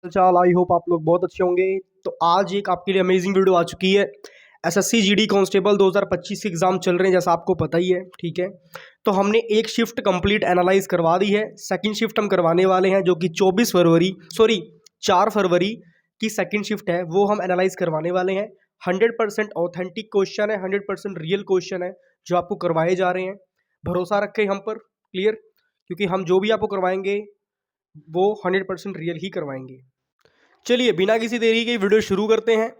चाल I hope आप लोग बहुत अच्छे होंगे। तो आज एक आपके लिए अमेजिंग वीडियो आ चुकी है। एसएससी जीडी कांस्टेबल 2025 के एग्जाम चल रहे हैं, जैसा आपको पता ही है, ठीक है। तो हमने एक शिफ्ट कंप्लीट एनालाइज करवा दी है। सेकंड शिफ्ट हम करवाने वाले हैं, जो कि 4 फरवरी की सेकंड शिफ्ट है, वो हम एनालाइज करवाने वाले हैं। 100% ऑथेंटिक क्वेश्चन है, 100% रियल क्वेश्चन है जो आपको करवाए जा रहे हैं। भरोसा रखें हम पर, क्लियर, क्योंकि हम जो भी आपको करवाएंगे वो 100% रियल ही करवाएंगे। चलिए बिना किसी देरी के वीडियो शुरू करते हैं।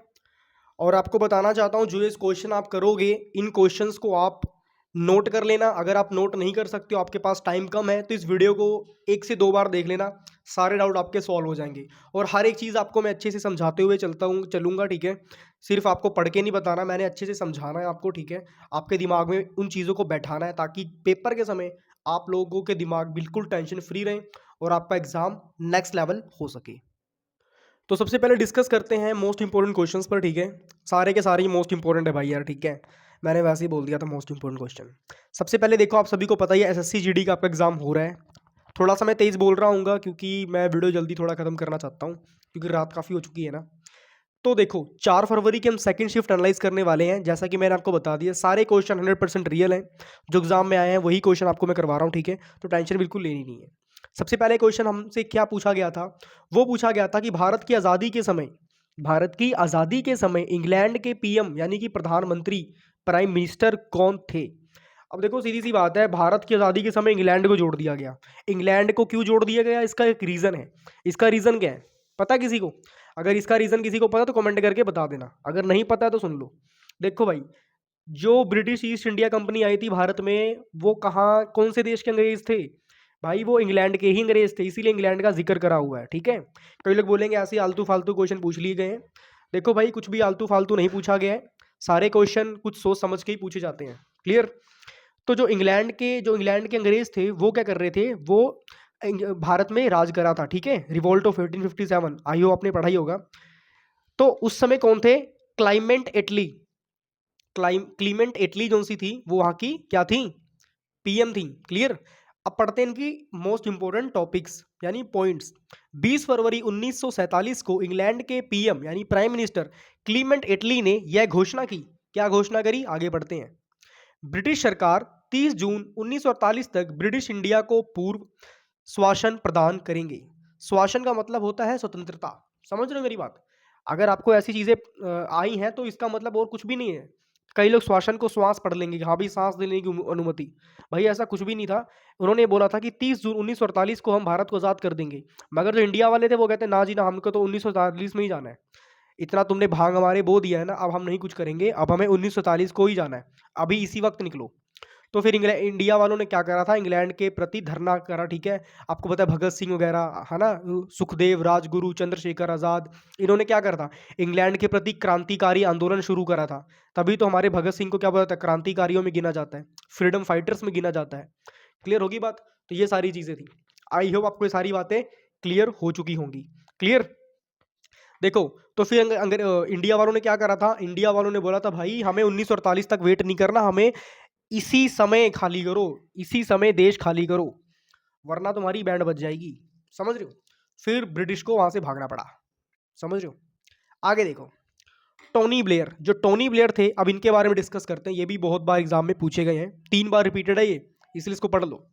और आपको बताना चाहता हूं, जो ये क्वेश्चन आप करोगे, इन क्वेश्चंस को आप नोट कर लेना। अगर आप नोट नहीं कर सकते हो, आपके पास टाइम कम है, तो इस वीडियो को 1 से 2 बार देख लेना, सारे डाउट आपके सॉल्व हो जाएंगे। और हर एक चीज़ आपको मैं अच्छे से समझाते हुए चलूंगा, ठीक है। सिर्फ आपको पढ़ के नहीं बताना, मैंने अच्छे से समझाना है आपको, ठीक है। आपके दिमाग में उन चीज़ों को बैठाना है, ताकि पेपर के समय आप लोगों के दिमाग बिल्कुल टेंशन फ्री रहें और आपका एग्जाम नेक्स्ट लेवल हो सके। तो सबसे पहले डिस्कस करते हैं मोस्ट इंपॉर्टेंट क्वेश्चंस पर, ठीक है। सारे के सारे मोस्ट इंपॉर्टेंट है भाई यार, ठीक है। मैंने वैसे ही बोल दिया था मोस्ट इंपॉर्टेंट क्वेश्चन। सबसे पहले देखो, आप सभी को पता ही है एसएससी जीडी का आपका एग्जाम हो रहा है। थोड़ा सा मैं तेज बोल रहा हूँ, क्योंकि मैं वीडियो जल्दी थोड़ा खत्म करना चाहता हूँ, क्योंकि रात काफ़ी हो चुकी है ना। तो देखो, 4 फरवरी की हम सेकंड शिफ्ट एनालाइज करने वाले हैं। जैसा कि मैंने आपको बता दिया, सारे क्वेश्चन 100% रियल हैं। जो एग्जाम में आए हैं वही क्वेश्चन आपको मैं करवा रहा हूँ, ठीक है। तो टेंशन बिल्कुल लेनी नहीं है। सबसे पहले क्वेश्चन हमसे क्या पूछा गया था, वो पूछा गया था कि भारत की आज़ादी के समय इंग्लैंड के पीएम यानी कि प्रधानमंत्री, प्राइम मिनिस्टर कौन थे। अब देखो, सीधी सी बात है, भारत की आज़ादी के समय इंग्लैंड को जोड़ दिया गया। इंग्लैंड को क्यों जोड़ दिया गया, इसका एक रीज़न है। इसका रीज़न क्या है, पता है किसी को? अगर इसका रीज़न किसी को पता तो कमेंट करके बता देना, अगर नहीं पता है तो सुन लो। देखो भाई, जो ब्रिटिश ईस्ट इंडिया कंपनी आई थी भारत में, वो कहाँ, कौन से देश के अंग्रेज थे भाई? वो इंग्लैंड के ही अंग्रेज थे, इसीलिए इंग्लैंड का जिक्र करा हुआ है, ठीक है। कई लोग बोलेंगे ऐसे आलतू फालतू क्वेश्चन पूछ लिए गए हैं। देखो भाई, कुछ भी आलतू फालतू नहीं पूछा गया है। सारे क्वेश्चन कुछ सोच समझ के ही पूछे जाते हैं, क्लियर। तो जो इंग्लैंड के अंग्रेज थे, वो क्या कर रहे थे, वो भारत में राज करा था, ठीक है। रिवोल्ट ऑफ 1857, आई हो आपने पढ़ा ही होगा। तो उस समय कौन थे? क्लाइमेंट एटली। क्लीमेंट एटली जो सी थी, वो वहां की क्या थी? पीएम थी, क्लियर। अब पढ़ते हैं इनकी मोस्ट इंपोर्टेंट टॉपिक्स यानी पॉइंट्स। 20 फरवरी 1947 को इंग्लैंड के पीएम यानी प्राइम मिनिस्टर क्लीमेंट एटली ने यह घोषणा की। क्या घोषणा करी, आगे बढ़ते हैं। ब्रिटिश सरकार 30 जून 1948 तक ब्रिटिश इंडिया को पूर्व स्वासन प्रदान करेंगे। स्वासन का मतलब होता है स्वतंत्रता। समझ रहे हो मेरी बात? अगर आपको ऐसी चीजें आई हैं, तो इसका मतलब और कुछ भी नहीं है। कई लोग श्वासन को श्वास पढ़ लेंगे, हाँ भी सांस लेने की अनुमति। भाई ऐसा कुछ भी नहीं था। उन्होंने बोला था कि 30 जून 1948 को हम भारत को आजाद कर देंगे। मगर जो इंडिया वाले थे, वो कहते ना जी ना, हमको तो 1947 में ही जाना है। इतना तुमने भांग हमारे बो दिया है ना, अब हम नहीं कुछ करेंगे, अब हमें 1947 को ही जाना है। अभी इसी वक्त निकलो। तो फिर इंडिया वालों ने क्या करा था, इंग्लैंड के प्रति धरना करा, ठीक है। आपको पता है भगत सिंह वगैरह, है ना, सुखदेव, राजगुरु, चंद्रशेखर आजाद, इन्होंने क्या करा था, इंग्लैंड के प्रति क्रांतिकारी आंदोलन शुरू करा था। तभी तो हमारे भगत सिंह को क्या बोला था, क्रांतिकारियों में गिना जाता है, फ्रीडम फाइटर्स में गिना जाता है। क्लियर होगी बात? तो ये सारी चीजें थी। आई होप आपको ये सारी बातें क्लियर हो चुकी होंगी, क्लियर। देखो, तो फिर इंडिया वालों ने क्या करा था, इंडिया वालों ने बोला था भाई हमें 1948 तक वेट नहीं करना, हमें इसी समय खाली करो, इसी समय देश खाली करो, वरना तुम्हारी बैंड बज जाएगी। समझ रहे हो? फिर ब्रिटिश को वहां से भागना पड़ा। समझ रहे हो? आगे देखो, टोनी ब्लेयर, जो टोनी ब्लेयर थे, अब इनके बारे में डिस्कस करते हैं। ये भी बहुत बार एग्जाम में पूछे गए हैं, 3 बार रिपीटेड है ये, इसलिए इसको पढ़ लो।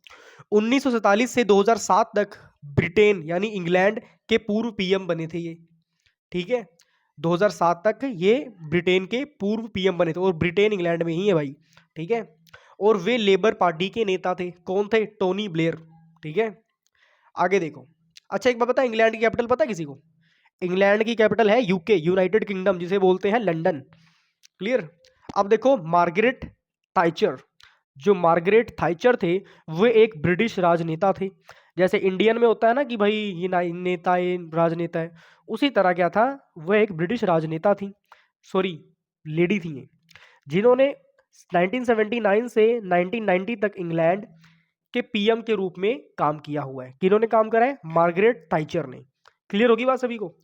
1947 से 2007 तक ब्रिटेन यानी इंग्लैंड के पूर्व पीएम बने थे ये, ठीक है। 2007 तक ये ब्रिटेन के पूर्व पीएम बने थे, और ब्रिटेन इंग्लैंड में ही है भाई, ठीक है। और वे लेबर पार्टी के नेता थे। कौन थे? टोनी ब्लेयर, ठीक है। आगे देखो, अच्छा एक बात पता है, इंग्लैंड की कैपिटल पता है किसी को? इंग्लैंड की कैपिटल है यूके, यूनाइटेड किंगडम, जिसे बोलते हैं लंदन, क्लियर। अब देखो, मार्गरेट थाइचर, जो मार्गरेट थाइचर थे, वो एक ब्रिटिश राजनेता थे। जैसे इंडियन में होता है ना कि भाई ये नेता है, राजनेता है, उसी तरह क्या था, वह एक ब्रिटिश राजनेता थी, सॉरी लेडी थी ये, जिन्होंने 1979 से 1990 तक इंग्लैंड के पीएम के रूप में काम किया हुआ है। किन्होंने काम करा है? मार्गरेट थाइचर ने। क्लियर होगी बात सभी को?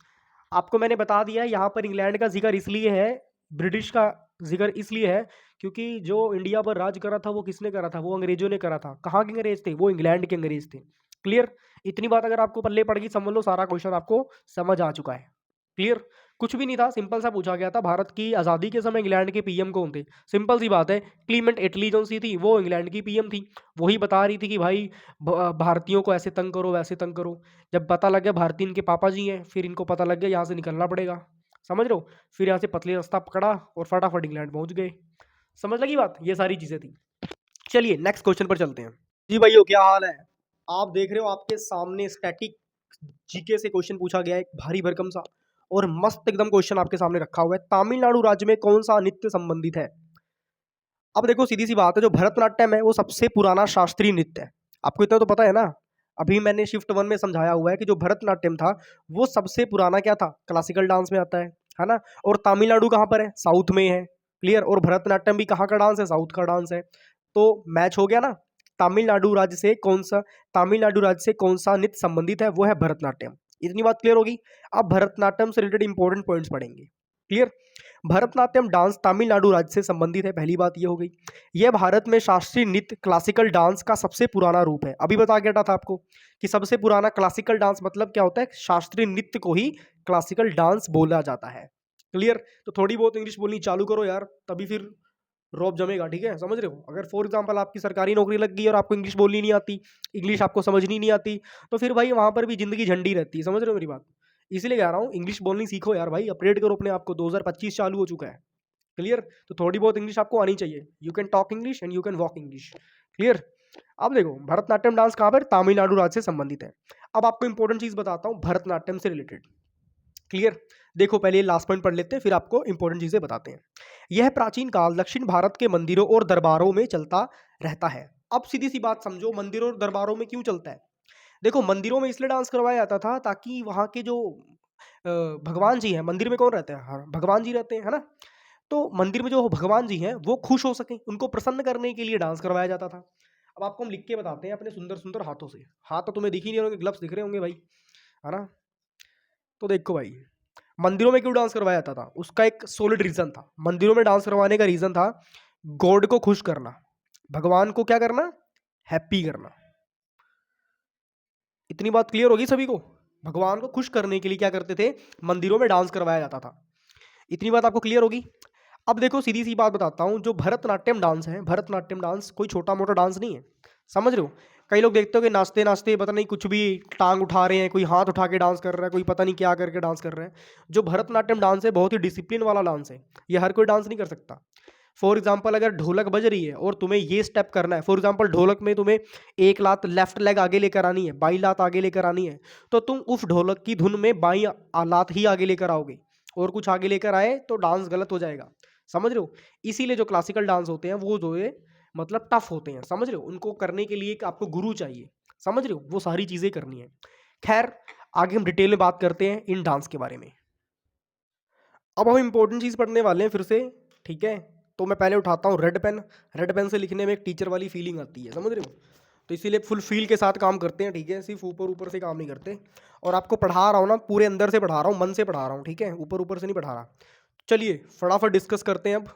आपको मैंने बता दिया है, यहाँ पर इंग्लैंड का जिक्र इसलिए है, ब्रिटिश का जिक्र इसलिए है, क्योंकि जो इंडिया पर राज करा था वो किसने करा था? वो अंग्रेजों ने करा था। कहाँ के अंग्रेज थे? वो इंग्लैंड के अंग्रेज थे, क्लियर? इतनी बात अगर आपको पल्ले पड़ गई, समझ लो सारा क्वेश्चन आपको समझ आ चुका है। क्लियर? कुछ भी नहीं था, सिंपल सा पूछा गया था भारत की आज़ादी के समय इंग्लैंड के पीएम कौन थे? सिंपल सी बात है, क्लीमेंट एटली जो सी थी वो इंग्लैंड की पीएम थी। वही बता रही थी कि भाई भारतीयों को ऐसे तंग करो, वैसे तंग करो। जब पता लग गया भारतीय इनके पापा जी हैं, फिर इनको पता लग गया यहाँ से निकलना पड़ेगा। समझ रहे हो? फिर यहाँ से पतले रास्ता पकड़ा और फटाफट इंग्लैंड पहुंच गए। समझ लगी बात? ये सारी चीजें थी। चलिए नेक्स्ट क्वेश्चन पर चलते हैं। जी भाइयों, क्या हाल है? आप देख रहे हो आपके सामने स्टैटिक जीके से क्वेश्चन पूछा गया है, एक भारी भरकम सा और मस्त एकदम क्वेश्चन आपके सामने रखा हुआ है। तमिलनाडु राज्य में कौन सा नृत्य संबंधित है? अब देखो सीधी सी बात है, जो भरतनाट्यम है वो सबसे पुराना शास्त्रीय नृत्य है। आपको इतना तो पता है ना? अभी मैंने शिफ्ट 1 में समझाया हुआ है कि जो भरतनाट्यम था वो सबसे पुराना क्या था? क्लासिकल डांस में आता है ना? और तमिलनाडु कहाँ पर है? साउथ में है। क्लियर? और भरतनाट्यम भी कहाँ का डांस है? साउथ का डांस है। तो मैच हो गया ना? तमिलनाडु राज्य से कौन सा तमिलनाडु राज्य से कौन सा नृत्य संबंधित है? वो है भरतनाट्यम। इतनी बात क्लियर होगी। अब भरतनाट्यम से रिलेटेड इंपॉर्टेंट पॉइंट्स पढ़ेंगे। क्लियर? भरतनाट्यम डांस तमिलनाडु राज्य से संबंधित है, पहली बात ये हो गई। यह भारत में शास्त्रीय नृत्य क्लासिकल डांस का सबसे पुराना रूप है। अभी बता गया था आपको कि सबसे पुराना क्लासिकल डांस मतलब क्या होता है? शास्त्रीय नृत्य को ही क्लासिकल डांस बोला जाता है। क्लियर? तो थोड़ी बहुत इंग्लिश बोलनी चालू करो यार, तभी फिर रौब जमेगा। ठीक है? समझ रहे हो? अगर फॉर एग्जाम्पल आपकी सरकारी नौकरी लग गई और आपको इंग्लिश बोलनी नहीं आती, इंग्लिश आपको समझनी नहीं आती, तो फिर भाई वहां पर भी जिंदगी झंडी रहती है। समझ रहे हो मेरी बात? इसीलिए कह रहा हूँ इंग्लिश बोलनी सीखो यार भाई, अपग्रेड करो अपने आप को। 2025 चालू हो चुका है। क्लियर? तो थोड़ी बहुत इंग्लिश आपको आनी चाहिए। You can talk English and you can walk English. Clear? अब देखो भरतनाट्यम डांस कहाँ पर? तमिलनाडु राज्य से संबंधित है। अब आपको इंपॉर्टेंट चीज बताता हूँ भरतनाट्यम से रिलेटेड। क्लियर? देखो पहले लास्ट पॉइंट पढ़ लेते हैं, फिर आपको इंपॉर्टेंट चीजें बताते हैं। यह प्राचीन काल दक्षिण भारत के मंदिरों और दरबारों में चलता रहता है। अब सीधी सी बात समझो, मंदिरों और दरबारों में क्यों चलता है? देखो मंदिरों में इसलिए डांस करवाया जाता था ताकि वहाँ के जो भगवान जी हैं, मंदिर में कौन रहते हैं? हाँ, भगवान जी रहते हैं, है ना? तो मंदिर में जो भगवान जी हैं वो खुश हो सकें, उनको प्रसन्न करने के लिए डांस करवाया जाता था। अब आपको हम लिख के बताते हैं अपने सुंदर सुंदर हाथों से। हाथ तो तुम्हें दिख ही नहीं होंगे, ग्लव्स दिख रहे होंगे भाई, है ना? तो देखो भाई, मंदिरों में क्यों डांस करवाया जाता था? उसका एक सॉलिड रीजन था। मंदिरों में डांस करवाने का रीजन था गॉड को खुश करना, भगवान को क्या करना? हैप्पी करना। इतनी बात क्लियर होगी सभी को? भगवान को खुश करने के लिए क्या करते थे? मंदिरों में डांस करवाया जाता था। इतनी बात आपको क्लियर होगी? अब देखो सीधी सी बात बताता हूँ, जो भरतनाट्यम डांस है, भरतनाट्यम डांस कोई छोटा मोटा डांस नहीं है। समझ रहे हो? कई लोग देखते हो कि नाचते नाचते पता नहीं कुछ भी टांग उठा रहे हैं, कोई हाथ उठा के डांस कर रहा है, कोई पता नहीं क्या करके डांस कर रहे हैं। जो भरतनाट्यम डांस है बहुत ही डिसिप्लिन वाला डांस है। ये हर कोई डांस नहीं कर सकता। फॉर एग्जाम्पल अगर ढोलक बज रही है और तुम्हें ये स्टेप करना है, फॉर एग्जाम्पल ढोलक में तुम्हें एक लात लेफ्ट लेग आगे लेकर आनी है, बाई लात आगे लेकर आनी है, तो तुम उस ढोलक की धुन में बाई लात ही आगे लेकर आओगे। और कुछ आगे लेकर आए तो डांस गलत हो जाएगा। समझ रहे हो? इसीलिए जो क्लासिकल डांस होते हैं वो जो है मतलब टफ होते हैं। समझ रहे हो? उनको करने के लिए एक आपको गुरु चाहिए। समझ रहे हो? वो सारी चीजें करनी है। खैर, आगे हम डिटेल में बात करते हैं इन डांस के बारे में। अब हम इंपॉर्टेंट चीज पढ़ने वाले हैं फिर से। ठीक है? तो मैं पहले उठाता हूँ रेड पेन। रेड पेन से लिखने में एक टीचर वाली फीलिंग आती है। समझ रहे हो? तो इसीलिए फुल फील के साथ काम करते हैं। ठीक है? सिर्फ ऊपर ऊपर से काम नहीं करते। और आपको पढ़ा रहा हूँ ना, पूरे अंदर से पढ़ा रहा हूँ, मन से पढ़ा रहा हूँ। ठीक है? ऊपर ऊपर से नहीं पढ़ा रहा। चलिए फटाफट डिस्कस करते हैं अब।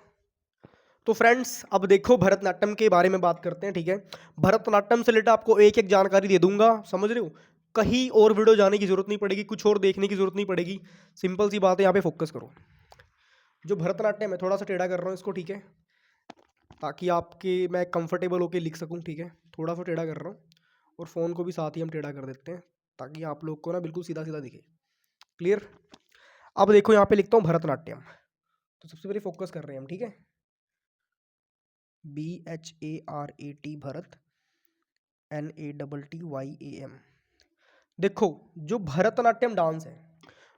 तो फ्रेंड्स अब देखो भरतनाट्यम के बारे में बात करते हैं। ठीक है? भरतनाट्यम से रिलेटेड आपको एक एक जानकारी दे दूंगा। समझ रहे हो? कहीं और वीडियो जाने की जरूरत नहीं पड़ेगी, कुछ और देखने की जरूरत नहीं पड़ेगी। सिंपल सी बात है, यहाँ पे फोकस करो। जो भरतनाट्यम है, थोड़ा सा टेढ़ा कर रहा हूँ इसको। ठीक है? ताकि आपके मैं कंफर्टेबल होके लिख सकूँ। ठीक है? थोड़ा सा टेढ़ा कर रहा हूँ और फ़ोन को भी साथ ही हम टेढ़ा कर देते हैं ताकि आप लोग को ना बिल्कुल सीधा सीधा दिखे। क्लियर? अब देखो यहाँ पे लिखता हूँ भरतनाट्यम। तो सबसे पहले फोकस कर रहे हैं हम। ठीक है? BHARAT, Bharat, NATTYAM। देखो जो भरतनाट्यम डांस है,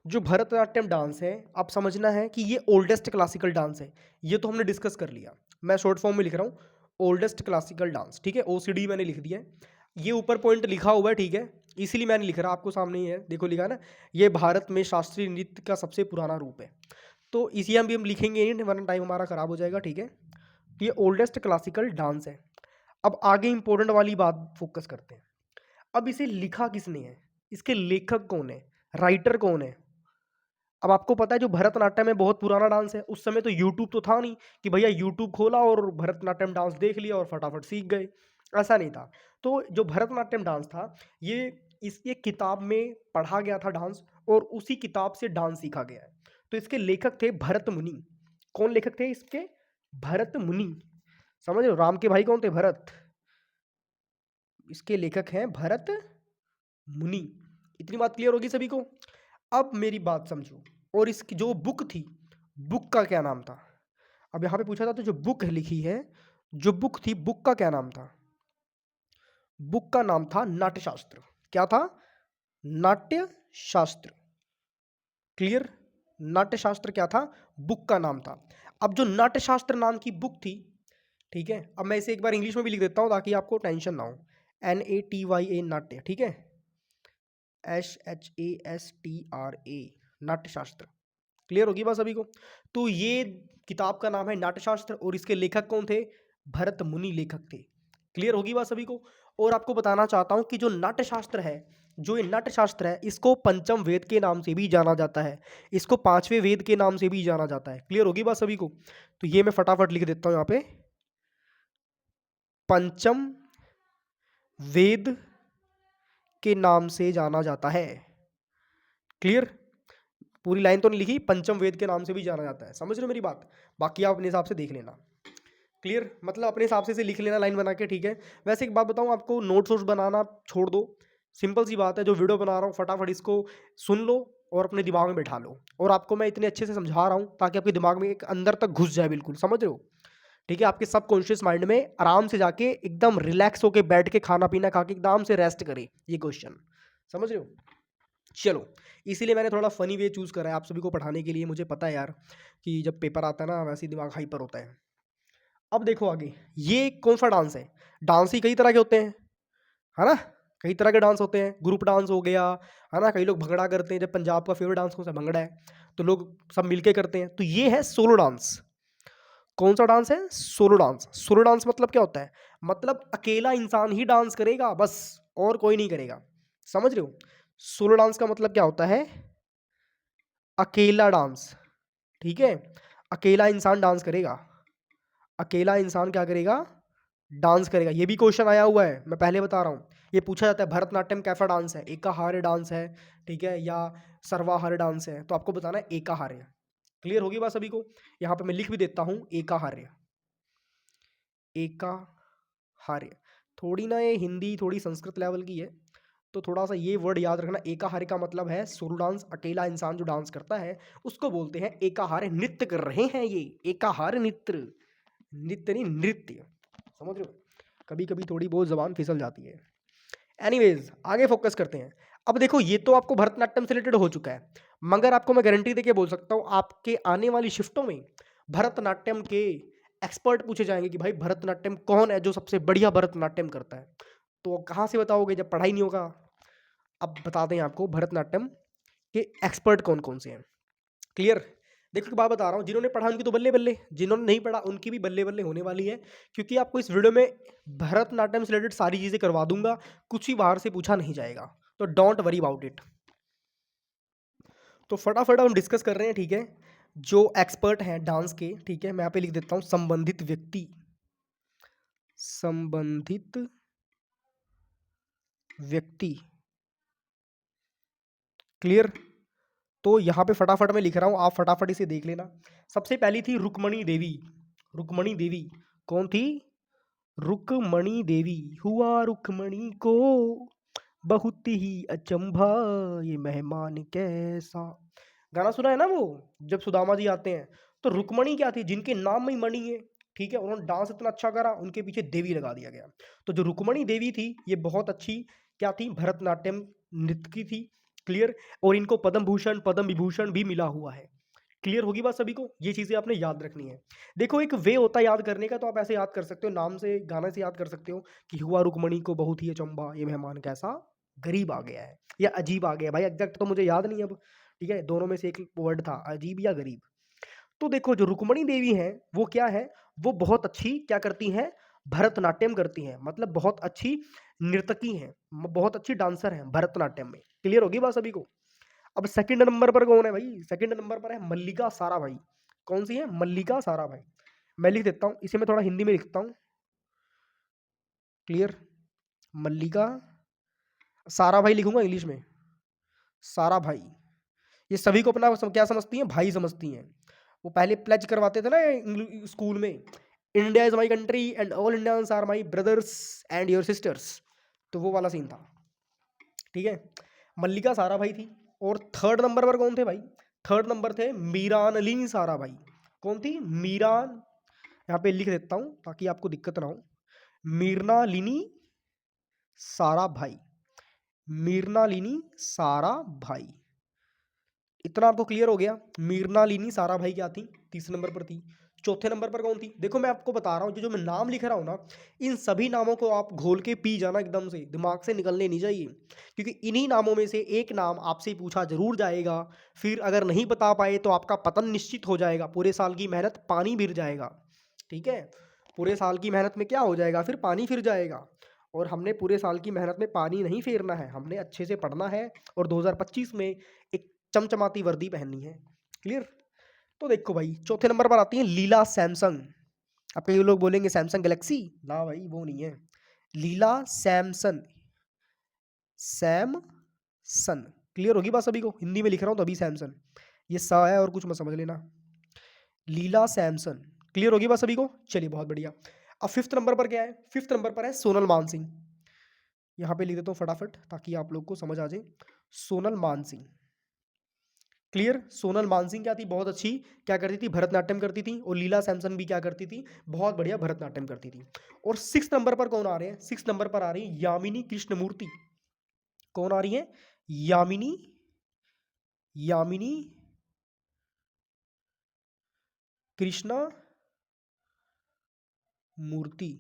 जो भरतनाट्यम डांस है, आप समझना है कि ये ओल्डेस्ट क्लासिकल डांस है। ये तो हमने डिस्कस कर लिया। मैं शॉर्ट फॉर्म में लिख रहा हूँ, ओल्डेस्ट क्लासिकल डांस। ठीक है? OCD मैंने लिख दिया है। ये ऊपर पॉइंट लिखा हुआ है। ठीक है? इसीलिए मैंने लिख रहा, आपको सामने ही है, देखो लिखा है ना, ये भारत में शास्त्रीय नृत्य का सबसे पुराना रूप है। तो इसी हम लिखेंगे नहीं वरना टाइम हमारा खराब हो जाएगा। ठीक है? ये ओल्डेस्ट क्लासिकल डांस है। अब आगे इंपॉर्टेंट वाली बात फोकस करते हैं। अब इसे लिखा किसने है? इसके लेखक कौन है? राइटर कौन है? अब आपको पता है जो भरतनाट्यम है बहुत पुराना डांस है। उस समय तो यूट्यूब तो था नहीं कि भैया यूट्यूब खोला और भरतनाट्यम डांस देख लिया और फटाफट सीख गए। ऐसा नहीं था। तो जो भरतनाट्यम डांस था, ये इसके किताब में पढ़ा गया था डांस, और उसी किताब से डांस सीखा गया है। तो इसके लेखक थे भरत मुनि। कौन लेखक थे इसके? भरत मुनि। समझ रहे हो? राम के भाई कौन थे? भरत। इसके लेखक हैं भरत मुनि। इतनी बात क्लियर होगी सभी को? अब मेरी बात समझो। और इसकी जो बुक थी, बुक का क्या नाम था? अब यहाँ पे पूछा था, तो जो बुक लिखी है, जो बुक थी, बुक का क्या नाम था? बुक का नाम था नाट्यशास्त्र। क्या था? नाट्यशास्त्र। क्लियर? नाट्यशास्त्र क्या था? बुक का नाम था। अब जो नाट्यशास्त्र नाम की बुक थी, ठीक है, अब मैं इसे एक बार इंग्लिश में भी लिख देता हूँ ताकि आपको टेंशन ना हो। NATYA, नाट्य, ठीक है, SHASTRA, नाट्यशास्त्र। क्लियर होगी बात सभी को? तो ये किताब का नाम है नाट्यशास्त्र, और इसके लेखक कौन थे? भरत मुनि लेखक थे। क्लियर होगी बात सभी को? और आपको बताना चाहता हूं कि जो नाट्यशास्त्र है, जो ये नाट्यशास्त्र है, इसको पंचम वेद के नाम से भी जाना जाता है, इसको पांचवें वेद के नाम से भी जाना जाता है। क्लियर होगी बात सभी को? तो ये मैं फटाफट लिख देता हूं यहाँ पे, पंचम वेद के नाम से जाना जाता है। क्लियर? पूरी लाइन तो नहीं लिखी, पंचम वेद के नाम से भी जाना जाता है। समझ रहे हो मेरी बात? बाकी आप अपने हिसाब से देख लेना। क्लियर? मतलब अपने हिसाब से इसे लिख लेना लाइन बना के, ठीक है। वैसे एक बात बताऊं आपको, नोट्स वोट्स बनाना छोड़ दो। सिंपल सी बात है, जो वीडियो बना रहा हूँ फटाफट इसको सुन लो और अपने दिमाग में बैठा लो। और आपको मैं इतने अच्छे से समझा रहा हूँ ताकि आपके दिमाग में एक अंदर तक घुस जाए, बिल्कुल, समझ रहे हो? ठीक है, आपके सबकॉन्शियस माइंड में आराम से जाके एकदम रिलैक्स होके बैठ के खाना पीना खा के एकदम से रेस्ट करे ये क्वेश्चन। समझ रहे हो? चलो, इसीलिए मैंने थोड़ा फनी वे चूज करा है आप सभी को पढ़ाने के लिए। मुझे पता है यार कि जब पेपर आता है ना, वैसे ही दिमाग हाइपर होता है। अब देखो आगे, ये कौन सा डांस है? डांस ही कई तरह के होते हैं, है ना? कई तरह के डांस होते हैं। ग्रुप डांस हो गया, है ना? कई लोग भंगड़ा करते हैं। जब पंजाब का फेवरेट डांस कौन सा? भंगड़ा है, तो लोग सब मिलके करते हैं। तो ये है सोलो डांस। कौन सा डांस है? Solo dance. सोलो डांस मतलब क्या होता है? मतलब अकेला इंसान ही डांस करेगा बस, और कोई नहीं करेगा। समझ रहे हो? सोलो डांस का मतलब क्या होता है? अकेला डांस। ठीक है, अकेला इंसान डांस करेगा। अकेला इंसान क्या करेगा? डांस करेगा। ये भी क्वेश्चन आया हुआ है, मैं पहले बता रहा हूँ। ये पूछा जाता है भरतनाट्यम कैसा डांस है? एकाहार्य डांस है, ठीक है, या सर्वाहार्य डांस है? तो आपको बताना है एकाहार्य। क्लियर होगी बात सभी को? यहाँ पे मैं लिख भी देता हूँ, एकाहार्य। एकाहार्य। थोड़ी ना ये हिंदी थोड़ी संस्कृत लेवल की है, तो थोड़ा सा ये वर्ड याद रखना। एकाहार्य का मतलब है सोलो डांस। अकेला इंसान जो डांस करता है उसको बोलते हैं एकाहार्य। नृत्य कर रहे हैं ये, एकाहार्य नृत्य। नृत्य नहीं, नृत्य। समझ रहे हो? कभी कभी थोड़ी बहुत जबान फिसल जाती है। एनीवेज, आगे फोकस करते हैं। अब देखो, ये तो आपको भरतनाट्यम से रिलेटेड हो चुका है, मगर आपको मैं गारंटी देके बोल सकता हूँ, आपके आने वाली शिफ्टों में भरतनाट्यम के एक्सपर्ट पूछे जाएंगे कि भाई भरतनाट्यम कौन है जो सबसे बढ़िया भरतनाट्यम करता है। तो कहाँ से बताओगे जब पढ़ाई नहीं होगा? अब बताते हैं आपको भरतनाट्यम के एक्सपर्ट कौन कौन से हैं। क्लियर? देखो, एक बात बता रहा हूँ, जिन्होंने पढ़ा उनकी तो बल्ले बल्ले, जिन्होंने नहीं पढ़ा उनकी भी बल्ले बल्ले होने वाली है। क्योंकि आपको इस वीडियो में भरतनाट्यम से रिलेटेड सारी चीजें करवा दूंगा, कुछ ही बाहर से पूछा नहीं जाएगा। तो डोंट वरी अबाउट इट। तो फटाफट हम डिस्कस कर रहे हैं, ठीक है। जो एक्सपर्ट हैं डांस के, ठीक है, मैं यहाँ पे लिख देता हूँ संबंधित व्यक्ति। संबंधित व्यक्ति। क्लियर? तो यहाँ पे फटाफट मैं लिख रहा हूँ, आप फटाफट इसे देख लेना। सबसे पहली थी रुक्मणी देवी। रुक्मणी देवी कौन थी? रुक्मणी देवी। हुआ रुक्मणी को बहुत ही अचंभा, ये मेहमान कैसा। गाना सुना है ना वो, जब सुदामा जी आते हैं। तो रुक्मणी क्या थी? जिनके नाम में ही मणि है, ठीक है, उन्होंने डांस इतना अच्छा करा, उनके पीछे देवी लगा दिया गया। तो जो रुक्मणी देवी थी, ये बहुत अच्छी क्या थी? भरतनाट्यम नृत्य की थी। क्लियर? और इनको पद्म भूषण पद्म विभूषण भी मिला हुआ है। क्लियर होगी बात सभी को? ये चीजें आपने याद रखनी है। देखो, एक वे होता है याद करने का, तो आप ऐसे याद कर सकते हो, नाम से गाने से याद कर सकते हो कि हुआ रुक्मणी को बहुत ही अचंभा, ये मेहमान कैसा गरीब आ गया है, या अजीब आ गया। भाई एग्जैक्ट तो मुझे याद नहीं अब, ठीक है, दोनों में से एक वर्ड था, अजीब या गरीब। तो देखो, जो रुक्मणी देवी है वो क्या है? वो बहुत अच्छी क्या करती हैं? भरतनाट्यम करती हैं। मतलब बहुत अच्छी नर्तकी हैं, बहुत अच्छी डांसर हैं भरतनाट्यम में। क्लियर होगी बात सभी को? अब सेकंड नंबर पर कौन है भाई? सेकंड नंबर पर है मल्लिका साराभाई। कौन सी है? मल्लिका साराभाई। मैं लिख देता हूँ इसे, मैं थोड़ा हिंदी में लिखता हूँ। क्लियर। मल्लिका सारा भाई लिखूंगा इंग्लिश में, सारा भाई। ये सभी को अपना क्या समझती हैं, भाई समझती हैं। वो पहले प्लेज करवाते थे ना स्कूल में, India is my country and all Indians are my brothers and your sisters, तो वो वाला सीन था। ठीक है, मल्लिका सारा भाई थी। और थर्ड नंबर पर कौन थे भाई, थर्ड नंबर थे मीरानलिनी सारा भाई। कौन थी, मीरान, यहाँ पे लिख देता हूं ताकि आपको दिक्कत ना हो, मीरनालिनी सारा भाई, मीरनालिनी सारा भाई। इतना आपको क्लियर हो गया। मीरनालिनी सारा भाई क्या थी, तीसरे नंबर पर थी। चौथे नंबर पर कौन थी, देखो मैं आपको बता रहा हूँ, जो मैं नाम लिख रहा हूँ ना, इन सभी नामों को आप घोल के पी जाना, एकदम से दिमाग से निकलने नहीं चाहिए, क्योंकि इन्हीं नामों में से एक नाम आपसे पूछा जरूर जाएगा। फिर अगर नहीं बता पाए तो आपका पतन निश्चित हो जाएगा, पूरे साल की मेहनत पानी फिर जाएगा। ठीक है, पूरे साल की मेहनत में क्या हो जाएगा, फिर पानी फिर जाएगा। और हमने पूरे साल की मेहनत में पानी नहीं फेरना है, हमने अच्छे से पढ़ना है और 2025 में एक चमचमाती वर्दी पहननी है। क्लियर। तो देखो भाई, चौथे नंबर पर आती है लीला सैमसंग। अब कई लोग बोलेंगे सैमसंग गैलेक्सी, ना भाई वो नहीं है, लीला सैमसन, सैमसन। क्लियर होगी बात सभी को, हिंदी में लिख रहा हूं तो अभी सैमसन, ये सा है और कुछ मत समझ लेना, लीला सैमसन। क्लियर होगी बात सभी को, चलिए बहुत बढ़िया। अब फिफ्थ नंबर पर क्या है, फिफ्थ नंबर पर है सोनल मानसिंह। यहाँ पे लिख देता हूँ फटाफट ताकि आप लोग को समझ आ जाए, सोनल मानसिंह। क्लियर। सोनल मानसिंह क्या थी, बहुत अच्छी क्या करती थी, भरतनाट्यम करती थी। और लीला सैमसन भी क्या करती थी, बहुत बढ़िया भरतनाट्यम करती थी। और सिक्स नंबर पर कौन आ रहे हैं, सिक्स नंबर पर आ रही है यामिनी कृष्णमूर्ति। कौन आ रही है, यामिनी, यामिनी कृष्णा मूर्ति।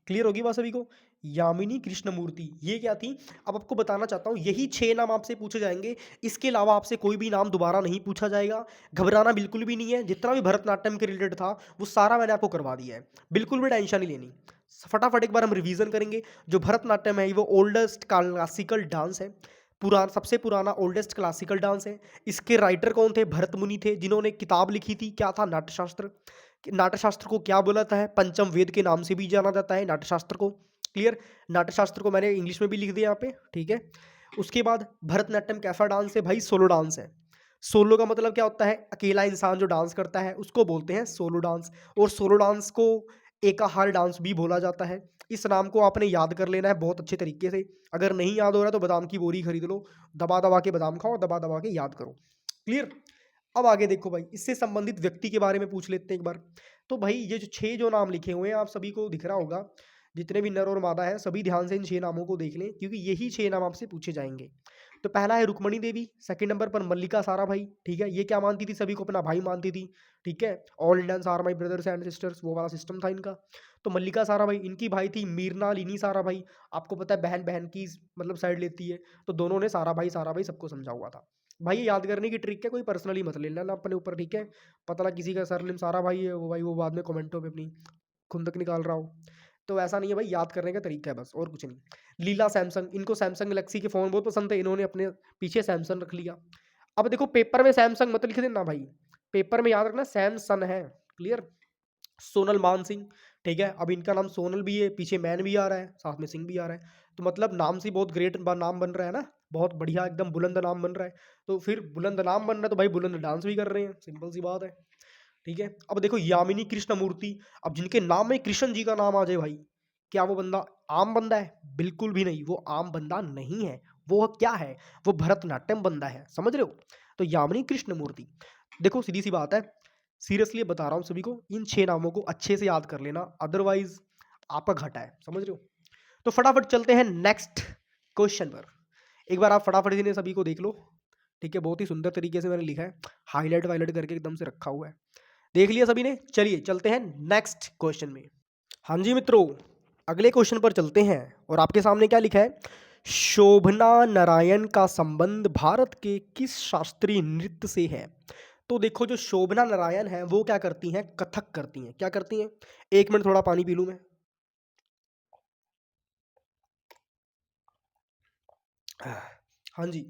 क्लियर होगी बात सभी को, यामिनी कृष्णमूर्ति ये क्या थी। अब आपको बताना चाहता हूँ, यही 6 नाम आपसे पूछे जाएंगे, इसके अलावा आपसे कोई भी नाम दोबारा नहीं पूछा जाएगा। घबराना बिल्कुल भी नहीं है, जितना भी भरतनाट्यम के रिलेटेड था वो सारा मैंने आपको करवा दिया है, बिल्कुल भी टेंशन नहीं लेनी। फटाफट एक बार हम रिवीजन करेंगे। जो भरतनाट्यम है वो ओल्डेस्ट क्लासिकल डांस है, पुराना, सबसे पुराना ओल्डेस्ट क्लासिकल डांस है। इसके राइटर कौन थे, भरत मुनि थे, जिन्होंने किताब लिखी थी, क्या था, नाट्यशास्त्र। नाट्यशास्त्र को क्या बोला जाता है, पंचम वेद के नाम से भी जाना जाता है नाट्यशास्त्र को। क्लियर। नाट्यशास्त्र को मैंने इंग्लिश में भी लिख दिया यहाँ पे, ठीक है। उसके बाद भरतनाट्यम कैसा डांस है भाई, सोलो डांस है। सोलो का मतलब क्या होता है, अकेला इंसान जो डांस करता है उसको बोलते हैं सोलो डांस। और सोलो डांस को एकाहार डांस भी बोला जाता है। इस नाम को आपने याद कर लेना है बहुत अच्छे तरीके से। अगर नहीं याद हो रहा तो बादाम की बोरी खरीद लो, दबा दबा के बादाम खाओ, दबा दबा के याद करो। क्लियर। अब आगे देखो भाई, इससे संबंधित व्यक्ति के बारे में पूछ लेते हैं एक बार। तो भाई ये जो 6 जो नाम लिखे हुए हैं आप सभी को दिख रहा होगा, जितने भी नर और मादा हैं सभी ध्यान से इन 6 नामों को देख लें, क्योंकि यही 6 नाम आपसे पूछे जाएंगे। तो पहला है रुक्मणी देवी, सेकंड नंबर पर मल्लिका साराभाई। ठीक है, ये क्या मानती थी, सभी को अपना भाई मानती थी। ठीक है, all Indians are my brothers and sisters, वो वाला सिस्टम था इनका। तो मल्लिका साराभाई, इनकी भाई थी मीरनालिनी साराभाई। आपको पता है बहन बहन की मतलब साइड लेती है, तो दोनों ने साराभाई साराभाई सबको समझा हुआ था। भाई ये याद करने की ट्रिक है, कोई पर्सनली मत ले लेना अपने ऊपर, ठीक है। पता लगा किसी का सरनेम सारा भाई है, वो भाई वो बाद में कमेंटों पे अपनी खुंदक निकाल रहा हो, तो ऐसा नहीं है भाई, याद करने का तरीका है बस, और कुछ नहीं। लीला सैमसंग, इनको सैमसंग गैलेक्सी के फ़ोन बहुत पसंद थे, इन्होंने अपने पीछे सैमसंग रख लिया। अब देखो पेपर में सैमसंग मत लिख देना भाई, पेपर में याद रखना सैमसन है। क्लियर। सोनल मान सिंह, ठीक है, अब इनका नाम सोनल भी है, पीछे मैन भी आ रहा है, साथ में सिंह भी आ रहा है, तो मतलब नाम से बहुत ग्रेट नाम बन रहा है ना, बहुत बढ़िया एकदम बुलंद नाम बन रहा है। तो फिर बुलंद नाम बन रहा है तो भाई बुलंद डांस भी कर रहे हैं, सिंपल सी बात है। ठीक है, अब देखो यामिनी कृष्णमूर्ति, अब जिनके नाम में कृष्ण जी का नाम आ जाए भाई, क्या वो बंदा आम बंदा है, बिल्कुल भी नहीं, वो आम बंदा नहीं है। वो क्या है, वो भरतनाट्यम बंदा है, समझ रहे हो। तो यामिनी कृष्णमूर्ति, देखो सीधी सी बात है, सीरियसली बता रहा हूँ सभी को, इन 6 नामों को अच्छे से याद कर लेना, अदरवाइज आपका घाटा है, समझ रहे हो। तो फटाफट चलते हैं नेक्स्ट क्वेश्चन पर। एक बार आप फटाफट इन्हें सभी को देख लो, ठीक है, बहुत ही सुंदर तरीके से मैंने लिखा है, हाईलाइट वाईलाइट करके एकदम से रखा हुआ है, देख लिया सभी ने। चलिए चलते हैं नेक्स्ट क्वेश्चन में। हाँ जी मित्रों, अगले क्वेश्चन पर चलते हैं, और आपके सामने क्या लिखा है, शोभना नारायण का संबंध भारत के किस शास्त्रीय नृत्य से है। तो देखो जो शोभना नारायण है वो क्या करती हैं, कथक करती हैं। क्या करती हैं, एक मिनट थोड़ा पानी पी लूं मैं। हाँ जी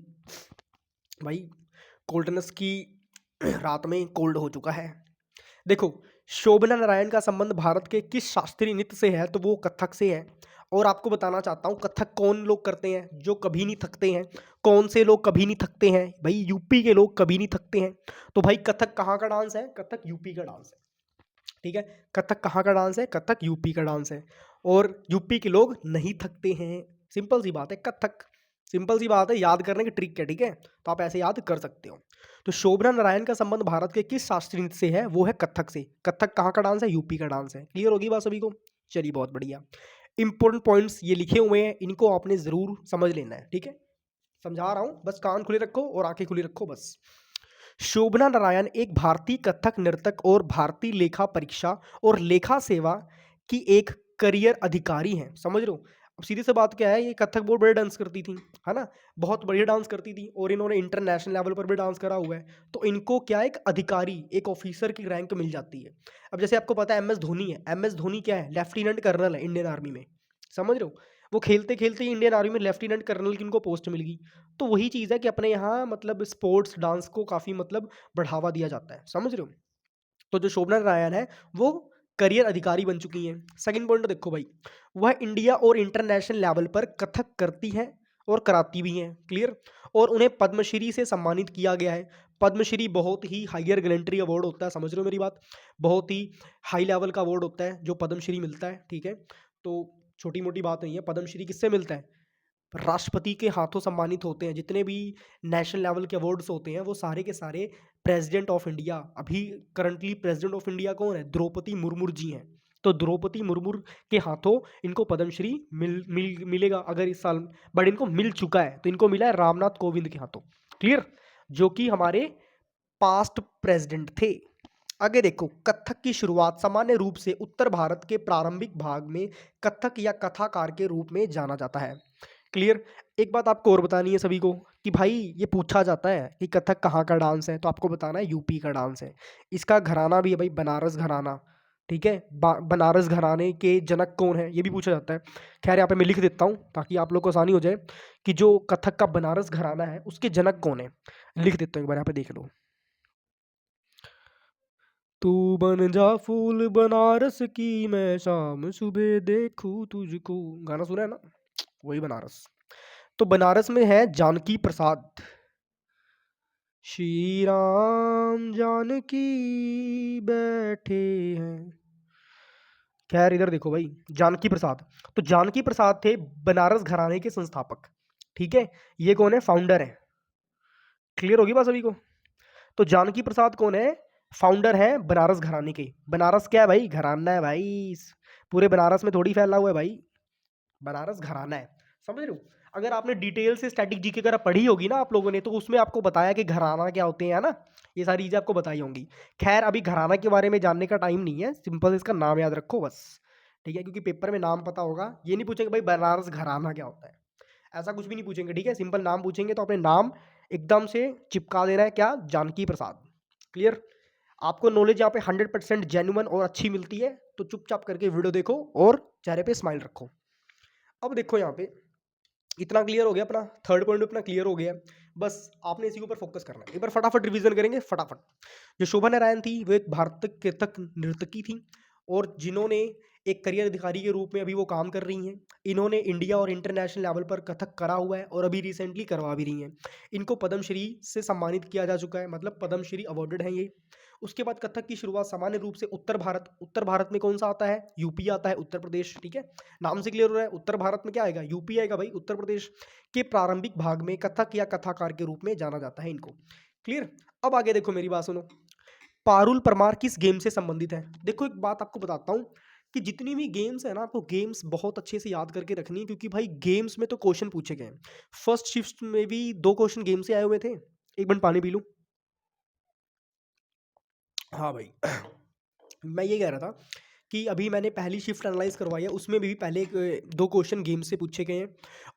भाई, कोल्डनेस की रात में कोल्ड हो चुका है। देखो, शोभना नारायण का संबंध भारत के किस शास्त्रीय नृत्य से है, तो वो कथक से है। और आपको बताना चाहता हूँ कथक कौन लोग करते हैं, जो कभी नहीं थकते हैं। कौन से लोग कभी नहीं थकते हैं भाई? यूपी के लोग कभी नहीं थकते हैं। तो भाई कथक कहाँ का डांस है? कथक यूपी का डांस है। ठीक है, कथक कहाँ का डांस है? कथक यूपी का डांस है। और यूपी के लोग नहीं थकते हैं। सिंपल सी बात है, कथक। सिंपल सी बात है, याद करने की ट्रिक है। ठीक है, तो आप ऐसे याद कर सकते हो। तो शोभना नारायण का संबंध भारत के किस शास्त्रीय नृत्य से है? वो है कथक से। कथक कहाँ का डांस है? यूपी का डांस है। क्लियर होगी बात सभी को? चलिए, बहुत बढ़िया। इंपॉर्टेंट पॉइंट्स ये लिखे हुए हैं, इनको आपने जरूर समझ लेना है। ठीक है, समझा रहा हूं, बस कान खुले रखो और आंखें खुली रखो बस। शोभना नारायण एक भारतीय कथक नर्तक और भारतीय लेखा परीक्षा और लेखा सेवा की एक करियर अधिकारी हैं। समझ रहे हो? अब सीधी सी बात क्या है, ये कथक बहुत बढ़िया डांस करती थी, है ना? बहुत बढ़िया डांस करती थी और इन्होंने इंटरनेशनल लेवल पर भी डांस करा हुआ है। तो इनको क्या है, एक अधिकारी, एक ऑफिसर की रैंक मिल जाती है। अब जैसे आपको पता है एम एस धोनी है। एम एस धोनी क्या है? लेफ्टिनेंट कर्नल है इंडियन आर्मी में। समझ रहे हो? वो खेलते खेलते ही इंडियन आर्मी में लेफ्टिनेंट कर्नल की उनको पोस्ट मिल गई। तो वही चीज़ है कि अपने यहाँ मतलब स्पोर्ट्स डांस को काफ़ी मतलब बढ़ावा दिया जाता है। समझ रहे हो? तो जो शोभना नारायण है वो करियर अधिकारी बन चुकी हैं। सेकंड पॉइंट देखो भाई, वह इंडिया और इंटरनेशनल लेवल पर कथक करती हैं और कराती भी हैं। क्लियर? और उन्हें पद्मश्री से सम्मानित किया गया है। पद्मश्री बहुत ही हायर गैलेंट्री अवार्ड होता है। समझ रहे हो मेरी बात? बहुत ही हाई लेवल का अवार्ड होता है जो पद्मश्री मिलता है। ठीक है, तो छोटी मोटी बात नहीं है। पद्मश्री किससे मिलता है? राष्ट्रपति के हाथों सम्मानित होते हैं। जितने भी नेशनल लेवल के अवार्ड्स होते हैं वो सारे के सारे प्रेसिडेंट ऑफ इंडिया, अभी करंटली प्रेसिडेंट ऑफ इंडिया कौन है? द्रौपदी मुर्मू जी हैं। तो द्रौपदी मुर्मू के हाथों इनको पद्मश्री मिलेगा अगर इस साल, बट इनको मिल चुका है। तो इनको मिला है रामनाथ कोविंद के हाथों। क्लियर? जो कि हमारे पास्ट प्रेसिडेंट थे। आगे देखो, कथक की शुरुआत सामान्य रूप से उत्तर भारत के प्रारंभिक भाग में कथक या कथाकार के रूप में जाना जाता है। क्लियर? एक बात आपको और बतानी है सभी को कि भाई ये पूछा जाता है कि कथक कहाँ का डांस है, तो आपको बताना है यूपी का डांस है। इसका घराना भी है भाई, बनारस घराना। ठीक है, बनारस घराने के जनक कौन है ये भी पूछा जाता है। खैर यहाँ पे मैं लिख देता हूँ ताकि आप लोग को आसानी हो जाए कि जो कथक का बनारस घराना है उसके जनक कौन है। लिख देता हूँ, एक बार यहाँ पे देख लो। तू बन जा फूल बनारस की, मैं शाम सुबह देखूं तुझको। गाना सुना है ना? वही बनारस। तो बनारस में है जानकी प्रसाद। श्री राम जानकी बैठे हैं। खैर इधर देखो भाई, जानकी प्रसाद। तो जानकी प्रसाद थे बनारस घराने के संस्थापक। ठीक है, ये कौन है? फाउंडर है। क्लियर होगी बात सभी को? तो जानकी प्रसाद कौन है? फाउंडर है बनारस घराने के। बनारस क्या है भाई? घराना है भाई। पूरे बनारस में थोड़ी फैला हुआ है भाई, बनारस घराना है। समझ रहे हो? अगर आपने डिटेल से स्टैटिक जीके वगैरह पढ़ी होगी ना आप लोगों ने, तो उसमें आपको बताया कि घराना क्या होते हैं ना, ये सारी चीजें आपको बताई होंगी। खैर अभी घराना के बारे में जानने का टाइम नहीं है, सिंपल इसका नाम याद रखो बस। ठीक है, क्योंकि पेपर में नाम पता होगा, ये नहीं पूछेंगे भाई बनारस घराना क्या होता है, ऐसा कुछ भी नहीं पूछेंगे। ठीक है, सिंपल नाम पूछेंगे तो अपने नाम एकदम से चिपका देना है, क्या? जानकी प्रसाद। क्लियर? आपको नॉलेज यहाँ पे 100% जेन्युइन और अच्छी मिलती है, तो चुपचाप करके वीडियो देखो और चेहरे पे स्माइल रखो। अब देखो यहाँ पे इतना क्लियर हो गया, अपना थर्ड पॉइंट अपना क्लियर हो गया। बस आपने इसी के ऊपर फोकस करना है। एक बार फटाफट रिवीजन करेंगे फटाफट। जो शोभा नारायण थी वो एक भारतीय कथक नर्तकी थी और जिन्होंने एक करियर अधिकारी के रूप में अभी वो काम कर रही हैं। इन्होंने इंडिया और इंटरनेशनल लेवल पर कथक करा हुआ है और अभी रिसेंटली करवा भी रही हैं। इनको पद्मश्री से सम्मानित किया जा चुका है, मतलब पद्मश्री अवार्डेड है ये। उसके बाद कथक की शुरुआत सामान्य रूप से उत्तर भारत में कौन सा आता है? यूपी आता है, उत्तर प्रदेश। ठीक है, नाम से क्लियर हो रहा है, उत्तर भारत में क्या आएगा? यूपी आएगा भाई। उत्तर प्रदेश के प्रारंभिक भाग में कथक या कथाकार के रूप में जाना जाता है इनको। क्लियर? अब आगे देखो, मेरी बात सुनो। पारुल परमार किस गेम से संबंधित है? देखो एक बात आपको बताता हूँ कि जितनी भी गेम्स है ना, आपको गेम्स बहुत अच्छे से याद करके रखनी है, क्योंकि भाई गेम्स में तो क्वेश्चन पूछे गए हैं। फर्स्ट शिफ्ट में भी 2 क्वेश्चन गेम से आए हुए थे। एक मिनट पानी पी लूं। हाँ भाई मैं ये कह रहा था कि अभी मैंने पहली शिफ्ट एनालाइज करवाई है, उसमें भी पहले 2 क्वेश्चन गेम से पूछे गए हैं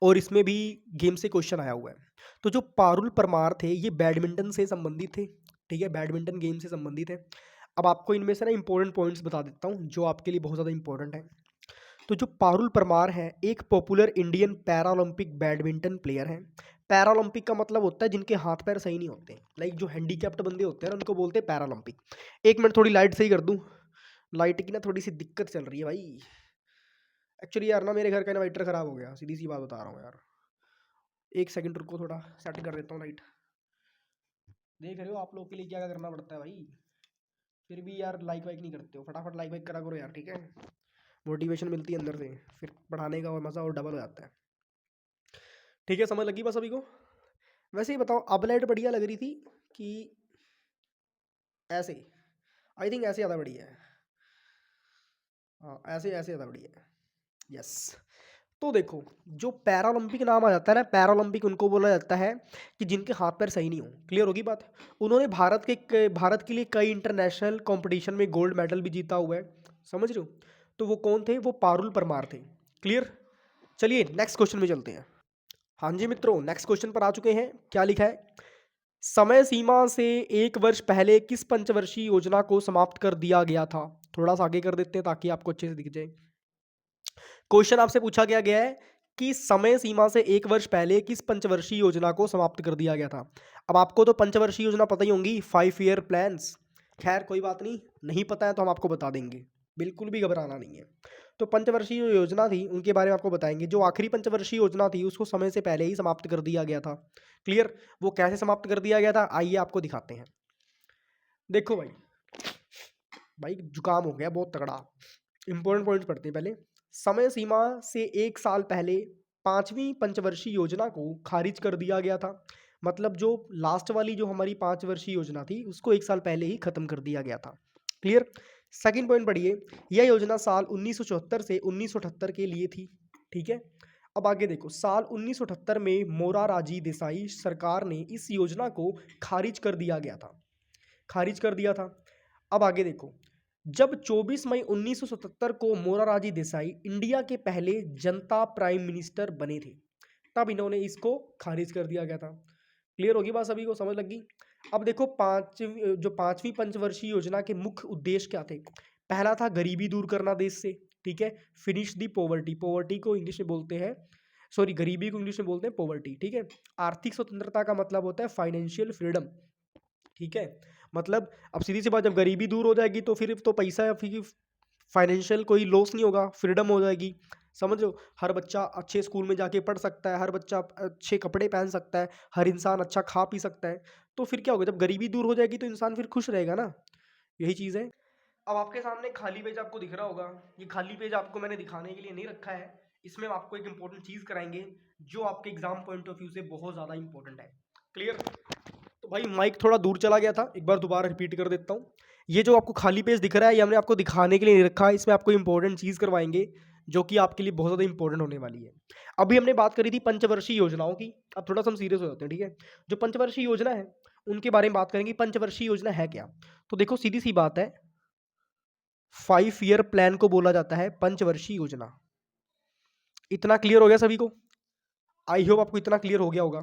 और इसमें भी गेम से क्वेश्चन आया हुआ है। तो जो पारुल परमार थे ये बैडमिंटन से संबंधित थे। ठीक है, बैडमिंटन गेम से संबंधित है। अब आपको इनमें से ना इंपॉर्टेंट पॉइंट्स बता देता हूँ जो आपके लिए बहुत ज़्यादा इंपॉर्टेंट है। तो जो पारुल परमार है एक popular Indian Paralympic badminton player है। पैरालंपिक का मतलब होता है जिनके हाथ पैर सही नहीं होते, लाइक जो हैंडीकैप्ड बंदे होते हैं ना उनको बोलते हैं पैरालंपिक। एक मिनट थोड़ी लाइट सही कर दूं, लाइट की ना थोड़ी सी दिक्कत चल रही है भाई, एक्चुअली यार ना मेरे घर का इन्वर्टर ख़राब हो गया, सीधी सी बात बता रहा हूँ यार। एक सेकंड रुको, थोड़ा सेट कर देता हूँ लाइट। देख रहे हो आप लोग के लिए क्या क्या करना पड़ता है भाई, फिर भी यार लाइक वाइक नहीं करते हो। फटाफट लाइक वाइक करा करो यार, ठीक है। मोटिवेशन मिलती है अंदर से, फिर पढ़ाने का और मज़ा और डबल हो जाता है। ठीक है, समझ लगी बस अभी को। वैसे ही बताओ, अब लाइट बढ़िया लग रही थी कि ऐसे? आई थिंक ऐसे ज़्यादा बढ़िया है। हाँ, ऐसे ऐसे ज़्यादा बढ़िया है। यस। तो देखो, जो पैरालंपिक नाम आ जाता है ना, पैरालंपिक उनको बोला जाता है कि जिनके हाथ पैर सही नहीं हो। क्लियर होगी बात। उन्होंने भारत के लिए कई इंटरनेशनल कंपटीशन में गोल्ड मेडल भी जीता हुआ है। समझ रहे हो? तो वो कौन थे? वो पारुल परमार थे। क्लियर। चलिए नेक्स्ट क्वेश्चन में चलते हैं। हाँ जी मित्रों, नेक्स्ट क्वेश्चन पर आ चुके हैं। क्या लिखा है? समय सीमा से 1 वर्ष पहले किस पंचवर्षीय योजना को समाप्त कर दिया गया था? थोड़ा सा आगे कर देते हैं ताकि आपको अच्छे से दिख जाए। क्वेश्चन आपसे पूछा गया है कि समय सीमा से 1 वर्ष पहले किस पंचवर्षीय योजना को समाप्त कर दिया गया था। अब आपको तो पंचवर्षीय योजना पता ही होंगी, 5 ईयर प्लान्स। खैर कोई बात नहीं, नहीं पता है तो हम आपको बता देंगे, बिल्कुल भी घबराना नहीं है। तो पंचवर्षीय जो योजना थी उनके बारे में आपको बताएंगे। जो आखिरी पंचवर्षीय योजना थी उसको समय से पहले ही समाप्त कर दिया गया था। क्लियर। वो कैसे समाप्त कर दिया गया था, आइए आपको दिखाते हैं। देखो भाई, भाई जुकाम हो गया बहुत तगड़ा। इंपॉर्टेंट पॉइंट पढ़ते हैं पहले। समय सीमा से 1 साल पहले 5वीं पंचवर्षीय योजना को खारिज कर दिया गया था। मतलब जो लास्ट वाली जो हमारी 5 वर्षीय योजना थी उसको 1 साल पहले ही खत्म कर दिया गया था। क्लियर। सेकंड पॉइंट पढ़िए। यह योजना साल 1974 से 1978 के लिए थी। ठीक है। अब आगे देखो, साल 1978 में मोरारजी देसाई सरकार ने इस योजना को खारिज कर दिया गया था। खारिज कर दिया था। अब आगे देखो, जब 24 मई 1977 को मोरारजी देसाई इंडिया के पहले जनता प्राइम मिनिस्टर बने थे, तब इन्होंने इसको खारिज कर दिया गया था। क्लियर होगी बात, सभी को समझ लगी। अब देखो, 5वीं पंचवर्षीय योजना के मुख्य उद्देश्य क्या थे? पहला था गरीबी दूर करना देश से। ठीक है। फिनिश दी पॉवर्टी। पॉवर्टी को इंग्लिश में बोलते हैं, सॉरी, गरीबी को इंग्लिश में बोलते हैं पॉवर्टी। ठीक है। आर्थिक स्वतंत्रता का मतलब होता है फाइनेंशियल फ्रीडम। ठीक है। मतलब अब सीधी सी बात, जब गरीबी दूर हो जाएगी तो फिर तो पैसा, फिर फाइनेंशियल कोई लॉस नहीं होगा, फ्रीडम हो जाएगी। समझ लो, हर बच्चा अच्छे स्कूल में जाके पढ़ सकता है, हर बच्चा अच्छे कपड़े पहन सकता है, हर इंसान अच्छा खा पी सकता है। तो फिर क्या होगा, जब गरीबी दूर हो जाएगी तो इंसान फिर खुश रहेगा ना। यही चीज़ है। अब आपके सामने खाली पेज आपको दिख रहा होगा। ये खाली पेज आपको मैंने दिखाने के लिए नहीं रखा है, इसमें हम आपको एक इंपॉर्टेंट चीज़ कराएंगे जो आपके एग्जाम पॉइंट ऑफ व्यू से बहुत ज़्यादा इंपॉर्टेंट है। क्लियर। तो भाई माइक थोड़ा दूर चला गया था, एक बार दोबारा रिपीट कर देता हूँ। ये जो आपको खाली पेज दिख रहा है ये हमने आपको दिखाने के लिए नहीं रखा है, इसमें आपको इंपॉर्टेंट चीज़ करवाएंगे जो कि आपके लिए बहुत ज़्यादा इंपॉर्टेंट होने वाली है। अभी हमने बात करी थी पंचवर्षीय योजनाओं की, अब थोड़ा सा हम सीरियस हो जाते हैं। ठीक है। जो पंचवर्षीय योजना है उनके बारे में बात करेंगे। पंचवर्षीय योजना है क्या? तो देखो सीधी सी बात है, 5 ईयर प्लान को बोला जाता है पंचवर्षीय योजना। इतना क्लियर हो गया सभी को? आई होप आपको इतना क्लियर हो गया होगा।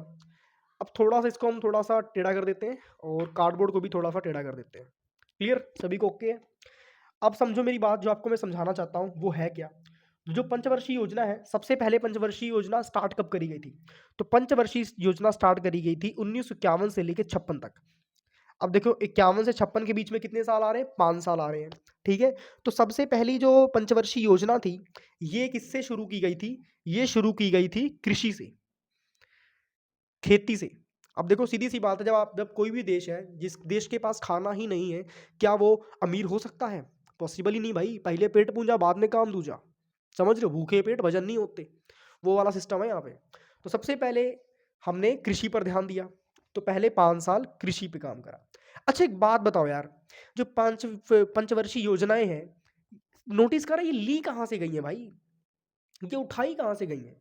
अब थोड़ा सा इसको हम थोड़ा सा टेढ़ा कर देते हैं और कार्डबोर्ड को भी थोड़ा सा टेढ़ा कर देते हैं। क्लियर, सभी को ओके है? अब समझो मेरी बात, जो आपको मैं समझाना चाहता हूँ वो है क्या। जो पंचवर्षीय योजना है, सबसे पहले पंचवर्षीय योजना स्टार्ट कब करी गई थी? तो पंचवर्षीय योजना स्टार्ट करी गई थी 1951 से लेकर 56 तक। अब देखो, 51 से 56 के बीच में कितने साल आ रहे हैं? 5 साल आ रहे हैं। ठीक है। तो सबसे पहली जो पंचवर्षीय योजना थी ये किससे शुरू की गई थी? ये शुरू की गई थी कृषि से, खेती से। अब देखो सीधी सी बात है, जब कोई भी देश है, जिस देश के पास खाना ही नहीं है, क्या वो अमीर हो सकता है? पॉसिबल ही नहीं भाई। पहले पेट पूंजा बाद में काम दूजा। समझ रहे हो? भूखे पेट भजन नहीं होते, वो वाला सिस्टम है यहाँ पे। तो सबसे पहले हमने कृषि पर ध्यान दिया, तो पहले 5 साल कृषि पे काम करा। अच्छा एक बात बताओ यार, जो पंचवर्षीय योजनाएं हैं, नोटिस करा ये ली कहाँ से गई है भाई? ये उठाई कहाँ से गई है?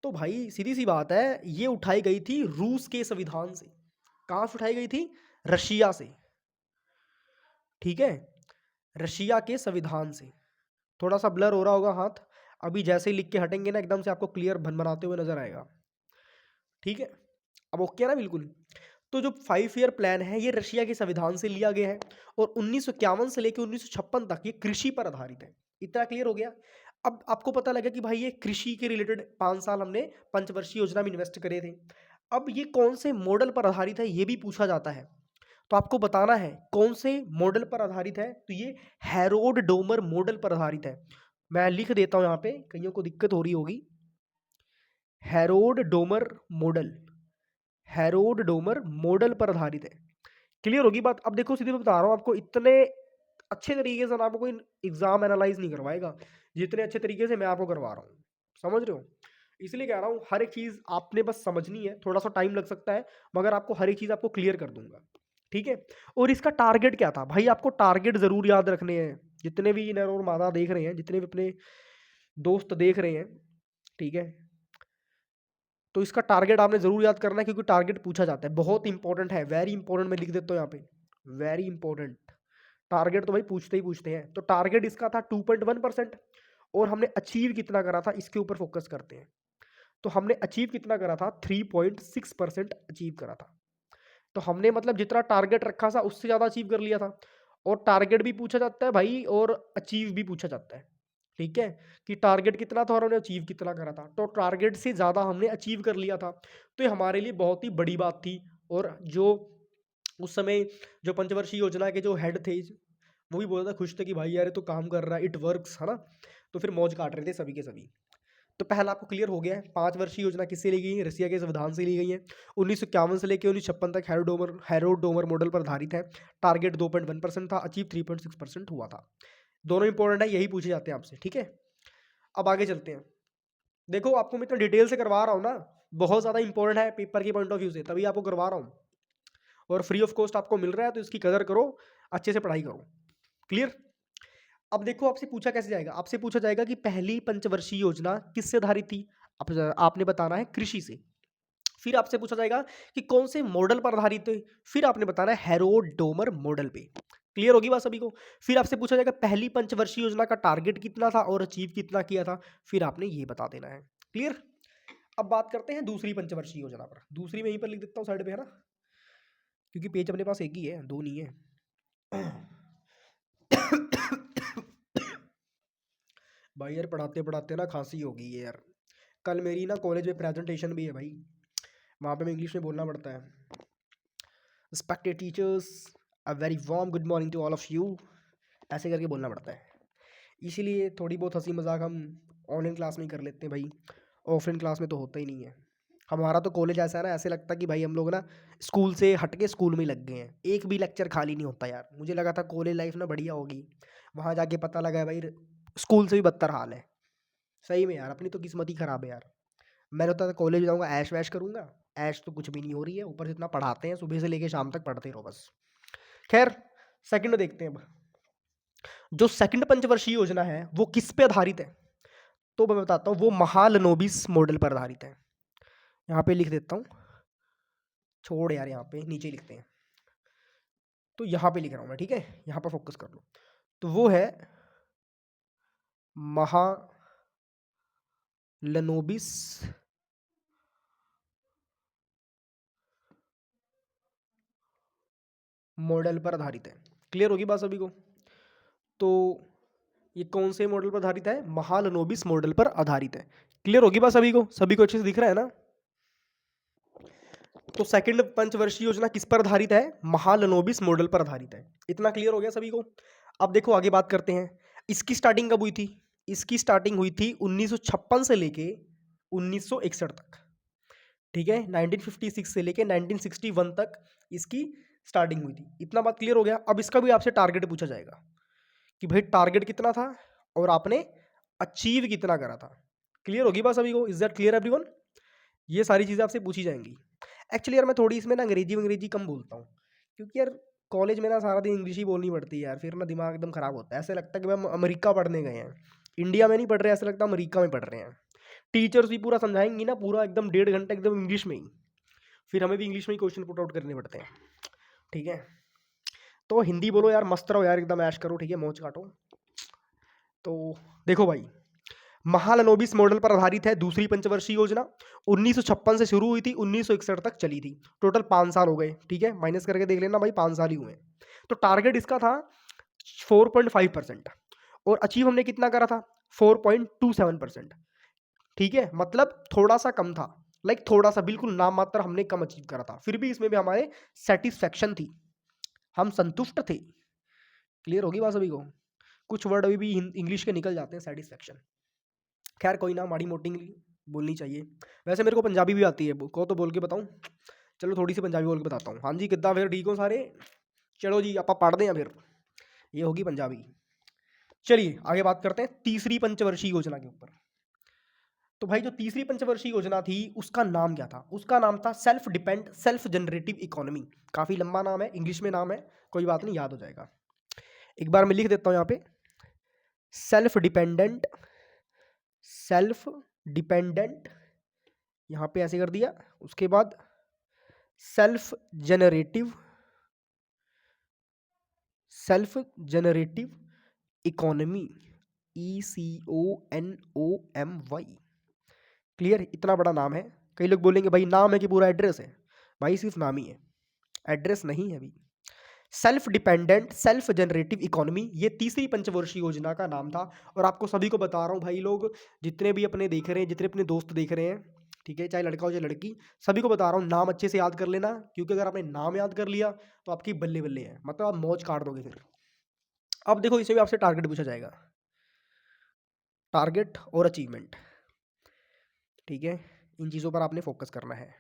तो भाई सीधी सी बात है, ये उठाई गई थी रूस के संविधान से। कहाँ से उठाई गई थी? रशिया से। ठीक है। रशिया के संविधान से। थोड़ा सा ब्लर हो रहा होगा हाथ, अभी जैसे ही लिख के हटेंगे ना एकदम से आपको क्लियर बन बनाते हुए नजर आएगा। ठीक है। अब ओके है ना बिल्कुल? तो जो 5 ईयर प्लान है ये रशिया के संविधान से लिया गया है और 1951 से लेकर 1956 तक ये कृषि पर आधारित है। इतना क्लियर हो गया? अब आपको पता लगा कि भाई ये कृषि के रिलेटेड 5 साल हमने पंचवर्षीय योजना में इन्वेस्ट करे थे। अब ये कौन से मॉडल पर आधारित है ये भी पूछा जाता है, तो आपको बताना है कौन से मॉडल पर आधारित है। तो ये हैरोल्ड डोमर मॉडल पर आधारित है। मैं लिख देता हूँ यहाँ पे, कईयों को दिक्कत हो रही होगी। Herod Domar model, Herod Domar model पर आधारित है। क्लियर होगी बात। अब देखो सीधे मैं बता रहा हूँ आपको, इतने अच्छे तरीके से ना आपको कोई एग्जाम एनालाइज नहीं करवाएगा जितने अच्छे तरीके से मैं आपको करवा रहा हूँ, समझ रहे हो। इसलिए कह रहा हूँ हर एक चीज आपने बस समझनी है, थोड़ा सा टाइम लग सकता है मगर आपको हर एक चीज आपको क्लियर कर दूंगा, ठीक है। और इसका टारगेट क्या था भाई, आपको टारगेट जरूर याद रखने हैं। जितने भी नर और मादा देख रहे हैं, जितने भी अपने दोस्त देख रहे हैं, ठीक है, तो इसका टारगेट आपने जरूर याद करना है क्योंकि टारगेट पूछा जाता है, बहुत इंपॉर्टेंट है, वेरी इंपॉर्टेंट। मैं लिख देता हूँ यहाँ पे, वेरी इंपॉर्टेंट। टारगेट तो भाई पूछते ही पूछते हैं। तो टारगेट इसका था 2.1%, और हमने अचीव कितना करा था इसके ऊपर फोकस करते हैं। तो हमने अचीव कितना करा था, 3.6% अचीव करा था। तो हमने मतलब जितना टारगेट रखा था उससे ज्यादा अचीव कर लिया था। और टारगेट भी पूछा जाता है भाई और अचीव भी पूछा जाता है, ठीक है, कि टारगेट कितना था और हमने अचीव कितना करा था। तो टारगेट से ज्यादा हमने अचीव कर लिया था, तो ये हमारे लिए बहुत ही बड़ी बात थी। और जो उस समय जो पंचवर्षीय योजना के जो हेड थे वो भी बहुत ज़्यादा खुश थे कि भाई यार ये तो काम कर रहा है, इट वर्क्स, है ना। तो फिर मौज काट रहे थे सभी के सभी। तो पहला आपको क्लियर हो गया है, 5 वर्षीय योजना किससे ली गई है, रसिया के संविधान से ली गई है। 1951 से लेकर 1956 तक हेरोड डोमर मॉडल पर आधारित है। टारगेट 2.1% था, अचीव 3.6% हुआ था। दोनों इंपॉर्टेंट है, यही पूछे जाते हैं आपसे, ठीक है। अब आगे चलते हैं। देखो आपको मैं इतना डिटेल से करवा रहा हूँ ना, बहुत ज़्यादा इंपॉर्टेंट है पेपर के पॉइंट ऑफ व्यू से, तभी आपको करवा रहा हूँ। और फ्री ऑफ कॉस्ट आपको मिल रहा है तो इसकी कदर करो, अच्छे से पढ़ाई करो। क्लियर। अब देखो आपसे पूछा कैसे जाएगा, आपसे पूछा जाएगा कि पहली पंचवर्षीय योजना किससे आधारित थी। आपने बताना है कृषि से। फिर आपसे पूछा जाएगा कि कौन से मॉडल पर आधारित है, फिर आपने बताना है हेरोड डोमर मॉडल पे। क्लियर होगी बात सभी को। फिर आपसे पूछा जाएगा पहली पंचवर्षीय योजना का टारगेट कितना था और अचीव कितना किया था, फिर आपने ये बता देना है। क्लियर। अब बात करते हैं दूसरी पंचवर्षीय योजना पर। दूसरी में यहीं पर लिख देता हूँ साइड पे, है ना, क्योंकि पेज अपने पास एक ही है, दो नहीं है। भाई यार पढ़ाते पढ़ाते ना खांसी हो गई है यार। कल मेरी ना कॉलेज में प्रेजेंटेशन भी है भाई, वहाँ पे मैं इंग्लिश में बोलना पड़ता है। Respected teachers, a very warm good morning to all of you, ऐसे करके बोलना पड़ता है। इसीलिए थोड़ी बहुत हंसी मजाक हम ऑनलाइन क्लास में ही कर लेते हैं भाई, ऑफलाइन क्लास में तो होता ही नहीं है। हमारा तो कॉलेज ऐसा है ना, ऐसे लगता है कि भाई हम लोग ना स्कूल से हट के स्कूल में ही लग गए हैं, एक भी लेक्चर खाली नहीं होता यार। मुझे लगा था कॉलेज लाइफ ना बढ़िया होगी, वहाँ जाके पता लगा है भाई स्कूल से भी बदतर हाल है। सही में यार अपनी तो किस्मत ही खराब है यार। मैंने होता था कॉलेज जाऊंगा ऐश वैश करूंगा, ऐश तो कुछ भी नहीं हो रही है, ऊपर से इतना पढ़ाते हैं, सुबह से लेके शाम तक पढ़ते रहो बस। खैर सेकंड में देखते हैं। अब जो सेकंड पंचवर्षीय योजना है वो किस पे आधारित है, तो मैं बताता हूँ, वो महालनोबिस मॉडल पर आधारित है। यहाँ पे लिख देता हूँ, छोड़ यार यहाँ पे नीचे लिखते हैं, तो यहाँ पे लिख रहा हूँ मैं, ठीक है, यहाँ पर फोकस कर लो। तो वो है महालनोबिस मॉडल पर आधारित है। क्लियर होगी बात सभी को। तो ये कौन से मॉडल पर आधारित है, महालनोबिस मॉडल पर आधारित है। क्लियर होगी बात सभी को, सभी को अच्छे से दिख रहा है ना। तो सेकंड पंचवर्षीय योजना किस पर आधारित है, महालनोबिस मॉडल पर आधारित है। इतना क्लियर हो गया सभी को। अब देखो आगे बात करते हैं, इसकी स्टार्टिंग कब हुई थी। इसकी स्टार्टिंग हुई थी 1956 से लेके 1961 तक, ठीक है, 1956 से लेके 1961 तक इसकी स्टार्टिंग हुई थी। इतना बात क्लियर हो गया। अब इसका भी आपसे टारगेट पूछा जाएगा कि भाई टारगेट कितना था और आपने अचीव कितना करा था। क्लियर होगी बात सभी को, इज दैट क्लियर एवरीवन। ये सारी चीज़ें आपसे पूछी जाएंगी। एक्चुअली यार मैं थोड़ी इसमें ना अंग्रेजी कम बोलता हूँ, क्योंकि यार कॉलेज में ना सारा दिन इंग्लिश ही बोलनी पड़ती है यार, फिर ना दिमाग एकदम खराब होता है, ऐसे लगता है कि हम अमेरिका पढ़ने गए हैं, इंडिया में नहीं पढ़ रहे, ऐसा लगता है अमेरिका में पढ़ रहे हैं। टीचर्स भी पूरा समझाएंगी ना, पूरा एकदम 1.5 घंटा एकदम इंग्लिश में ही, फिर हमें भी इंग्लिश में ही क्वेश्चन पुट आउट करने पड़ते हैं, ठीक है। तो हिंदी बोलो यार, मस्त रहो यार, एकदम ऐश करो, ठीक है, मौज काटो। तो देखो भाई, महालनोबिस मॉडल पर आधारित है दूसरी पंचवर्षीय योजना। 1956 से शुरू हुई थी, 1961 तक चली थी, टोटल 5 साल हो गए, ठीक है, माइनस करके देख लेना भाई, 5 साल ही हुए। तो टारगेट इसका था 4.5%, और अचीव हमने कितना करा था, 4.27%, ठीक है, मतलब थोड़ा सा कम था, लाइक थोड़ा सा, बिल्कुल नाम मात्र हमने कम अचीव करा था, फिर भी इसमें भी हमारे सेटिस्फेक्शन थी, हम संतुष्ट थे। क्लियर होगी बात सभी को। कुछ वर्ड अभी भी इंग्लिश के निकल जाते हैं, सेटिस्फेक्शन। खैर कोई ना, माड़ी मोटी बोलनी चाहिए। वैसे मेरे को पंजाबी भी आती है, को तो बोल के बताऊं? चलो थोड़ी सी पंजाबी बोल के बताता हूँ। हाँ जी, कितना फिर ठीक हो सारे? चलो जी आप पढ़ते हैं फिर, ये होगी पंजाबी। चलिए आगे बात करते हैं तीसरी पंचवर्षीय योजना के ऊपर। तो भाई जो तीसरी पंचवर्षीय योजना थी उसका नाम क्या था? उसका नाम था self depend self generative economy. काफी लंबा नाम है, इंग्लिश में नाम है, कोई बात नहीं, याद हो जाएगा। एक बार मैं लिख देता हूं यहाँ पे, सेल्फ डिपेंडेंट, सेल्फ डिपेंडेंट, यहाँ पे ऐसे कर दिया। उसके बाद self generative, self generative economy, ECONOMY। Clear? इतना बड़ा नाम है। कई लोग बोलेंगे भाई नाम है कि पूरा एड्रेस है? भाई सिर्फ नाम ही है, एड्रेस नहीं है अभी। Self dependent self generative economy, ये तीसरी पंचवर्षीय योजना का नाम था। और आपको सभी को बता रहा हूँ भाई, लोग जितने भी अपने देख रहे हैं, जितने अपने दोस्त देख रहे हैं, ठीक है, चाहे लड़का हो चाहे लड़की, सभी को बता रहा हूँ नाम अच्छे से याद कर लेना, क्योंकि अगर आपने नाम याद कर लिया तो आपकी बल्ले बल्ले है, मतलब आप मौज काट दोगे फिर। अब देखो इसे भी आपसे टारगेट पूछा जाएगा, टारगेट और अचीवमेंट, ठीक है, इन चीज़ों पर आपने फोकस करना है।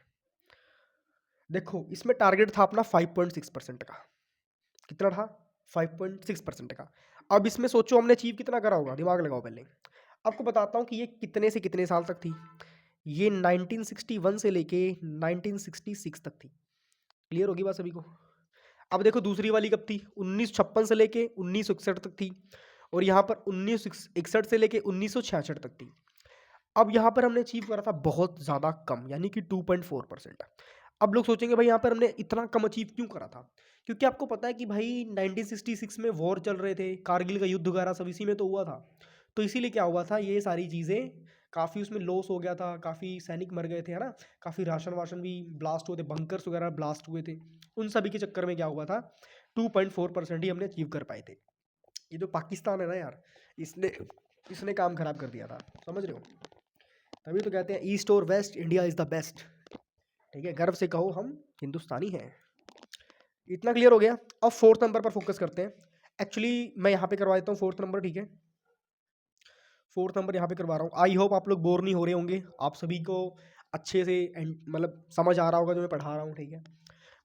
देखो इसमें टारगेट था अपना 5.6% का। कितना था? 5.6% का। अब इसमें सोचो हमने अचीव कितना करा होगा, दिमाग लगाओ पहले। आपको बताता हूँ कि ये कितने से कितने साल तक थी। ये 1961 से लेके 1966 तक थी। क्लियर होगी बात सभी को? अब देखो दूसरी वाली कब थी? 1956 से लेके 1961 तक थी। और यहाँ पर 1961 से लेके 1966 तक थी। अब यहाँ पर हमने अचीव करा था बहुत ज़्यादा कम, यानी कि 2.4%। अब लोग सोचेंगे भाई यहाँ पर हमने इतना कम अचीव क्यों करा था? क्योंकि आपको पता है कि भाई 1966 में वॉर चल रहे थे, कारगिल का युद्ध वगैरह सब इसी में तो हुआ था। तो इसीलिए क्या हुआ था, ये सारी चीज़ें काफ़ी उसमें लॉस हो गया था, काफ़ी सैनिक मर गए थे, है ना, काफ़ी राशन वाशन भी ब्लास्ट हुए थे, बंकर्स वगैरह ब्लास्ट हुए थे। उन सभी के चक्कर में क्या हुआ था, 2.4% ही हमने अचीव कर पाए थे। ये जो पाकिस्तान है ना यार, इसने इसने काम खराब कर दिया था, समझ रहे हो? तभी तो कहते हैं ईस्ट और west, India is the best. ठीक है, गर्व से कहो हम हिंदुस्तानी हैं। इतना क्लियर हो गया। अब फोर्थ नंबर पर फोकस करते हैं। एक्चुअली मैं यहाँ पे करवा देता हूँ फोर्थ नंबर, ठीक है, फोर्थ नंबर यहाँ पे करवा रहा हूँ। आई होप आप लोग बोर नहीं हो रहे होंगे, आप सभी को अच्छे से मतलब समझ आ रहा होगा जो मैं पढ़ा रहा हूँ, ठीक है।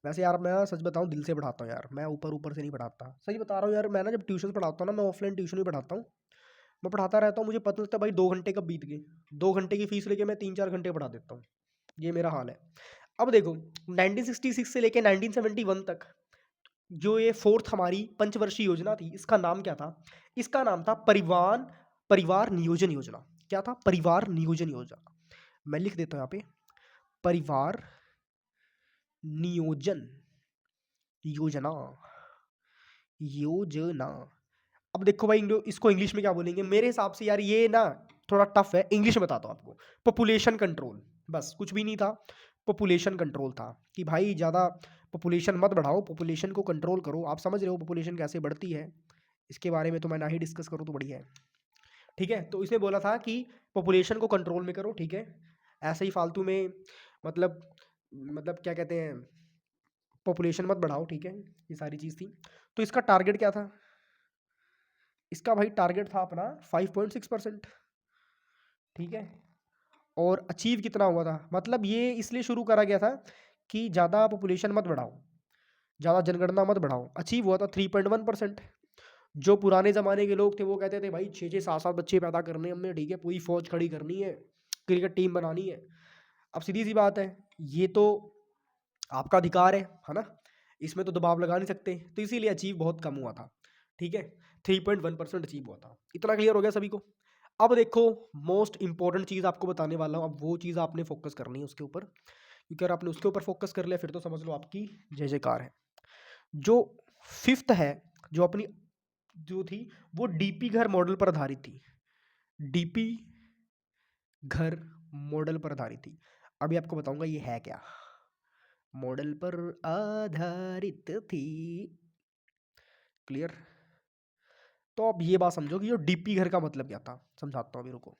वैसे यार मैं सच बताऊँ दिल से पढ़ाता हूँ यार, मैं ऊपर ऊपर से नहीं पढ़ाता, सही बता रहा हूँ यार। मैं ना जब ट्यूशन पढ़ाता हूँ ना, मैं ऑफलाइन ट्यूशन भी पढ़ाता हूँ, मैं पढ़ाता रहता हूँ, मुझे पता लगता है भाई 2 घंटे कब बीत गए। 2 घंटे की फीस लेके मैं 3-4 घंटे पढ़ा देता हूँ, ये मेरा हाल है। अब देखो 1966 से लेके 1971 तक जो ये फोर्थ हमारी पंचवर्षीय योजना थी, इसका नाम क्या था? इसका नाम था परिवार परिवार नियोजन योजना। क्या था? परिवार नियोजन योजना। मैं लिख देता हूँ यहाँ पे, परिवार नियोजन योजना, योजना। अब देखो भाई इसको इंग्लिश में क्या बोलेंगे मेरे हिसाब से यार, ये ना थोड़ा टफ है, इंग्लिश में बताता हूँ आपको। पॉपुलेशन कंट्रोल, बस, कुछ भी नहीं था। पॉपुलेशन कंट्रोल था कि भाई ज़्यादा पॉपुलेशन मत बढ़ाओ, पॉपुलेशन को कंट्रोल करो। आप समझ रहे हो पॉपुलेशन कैसे बढ़ती है, इसके बारे में तो मैं ना ही डिस्कस करूँ तो बढ़िया है, ठीक है। तो इसने बोला था कि पॉपुलेशन को कंट्रोल में करो, ठीक है, ऐसे ही फालतू में मतलब क्या कहते हैं, पॉपुलेशन मत बढ़ाओ, ठीक है, ये सारी चीज़ थी। तो इसका टारगेट क्या था? इसका भाई टारगेट था अपना 5.6%, ठीक है। और अचीव कितना हुआ था? मतलब ये इसलिए शुरू करा गया था कि ज़्यादा पॉपुलेशन मत बढ़ाओ, ज़्यादा जनगणना मत बढ़ाओ। अचीव हुआ था 3.1%। जो पुराने ज़माने के लोग थे वो कहते थे भाई 6-6 7-7 बच्चे पैदा करने हमने, ठीक है, पूरी फौज खड़ी करनी है, क्रिकेट टीम बनानी है। अब सीधी सी बात है, ये तो आपका अधिकार है ना, इसमें तो दबाव लगा नहीं सकते, तो इसीलिए अचीव बहुत कम हुआ था, ठीक है। 3.1% अचीव हुआ था। इतना क्लियर हो गया सभी को? अब देखो मोस्ट इंपॉर्टेंट चीज़ आपको बताने वाला हूँ, अब वो चीज़ आपने फोकस करनी है उसके ऊपर, क्योंकि अगर आपने उसके ऊपर फोकस कर लिया फिर तो समझ लो आपकी जय जयकार है। जो फिफ्थ है, जो अपनी जो थी, वो डीपी घर मॉडल पर आधारित थी। डीपी घर मॉडल पर आधारित थी। अभी आपको बताऊंगा ये है क्या। मॉडल पर आधारित थी, क्लियर? तो अब ये बात समझो कि जो डीपी घर का मतलब क्या था, समझाता हूँ अभी, रुको।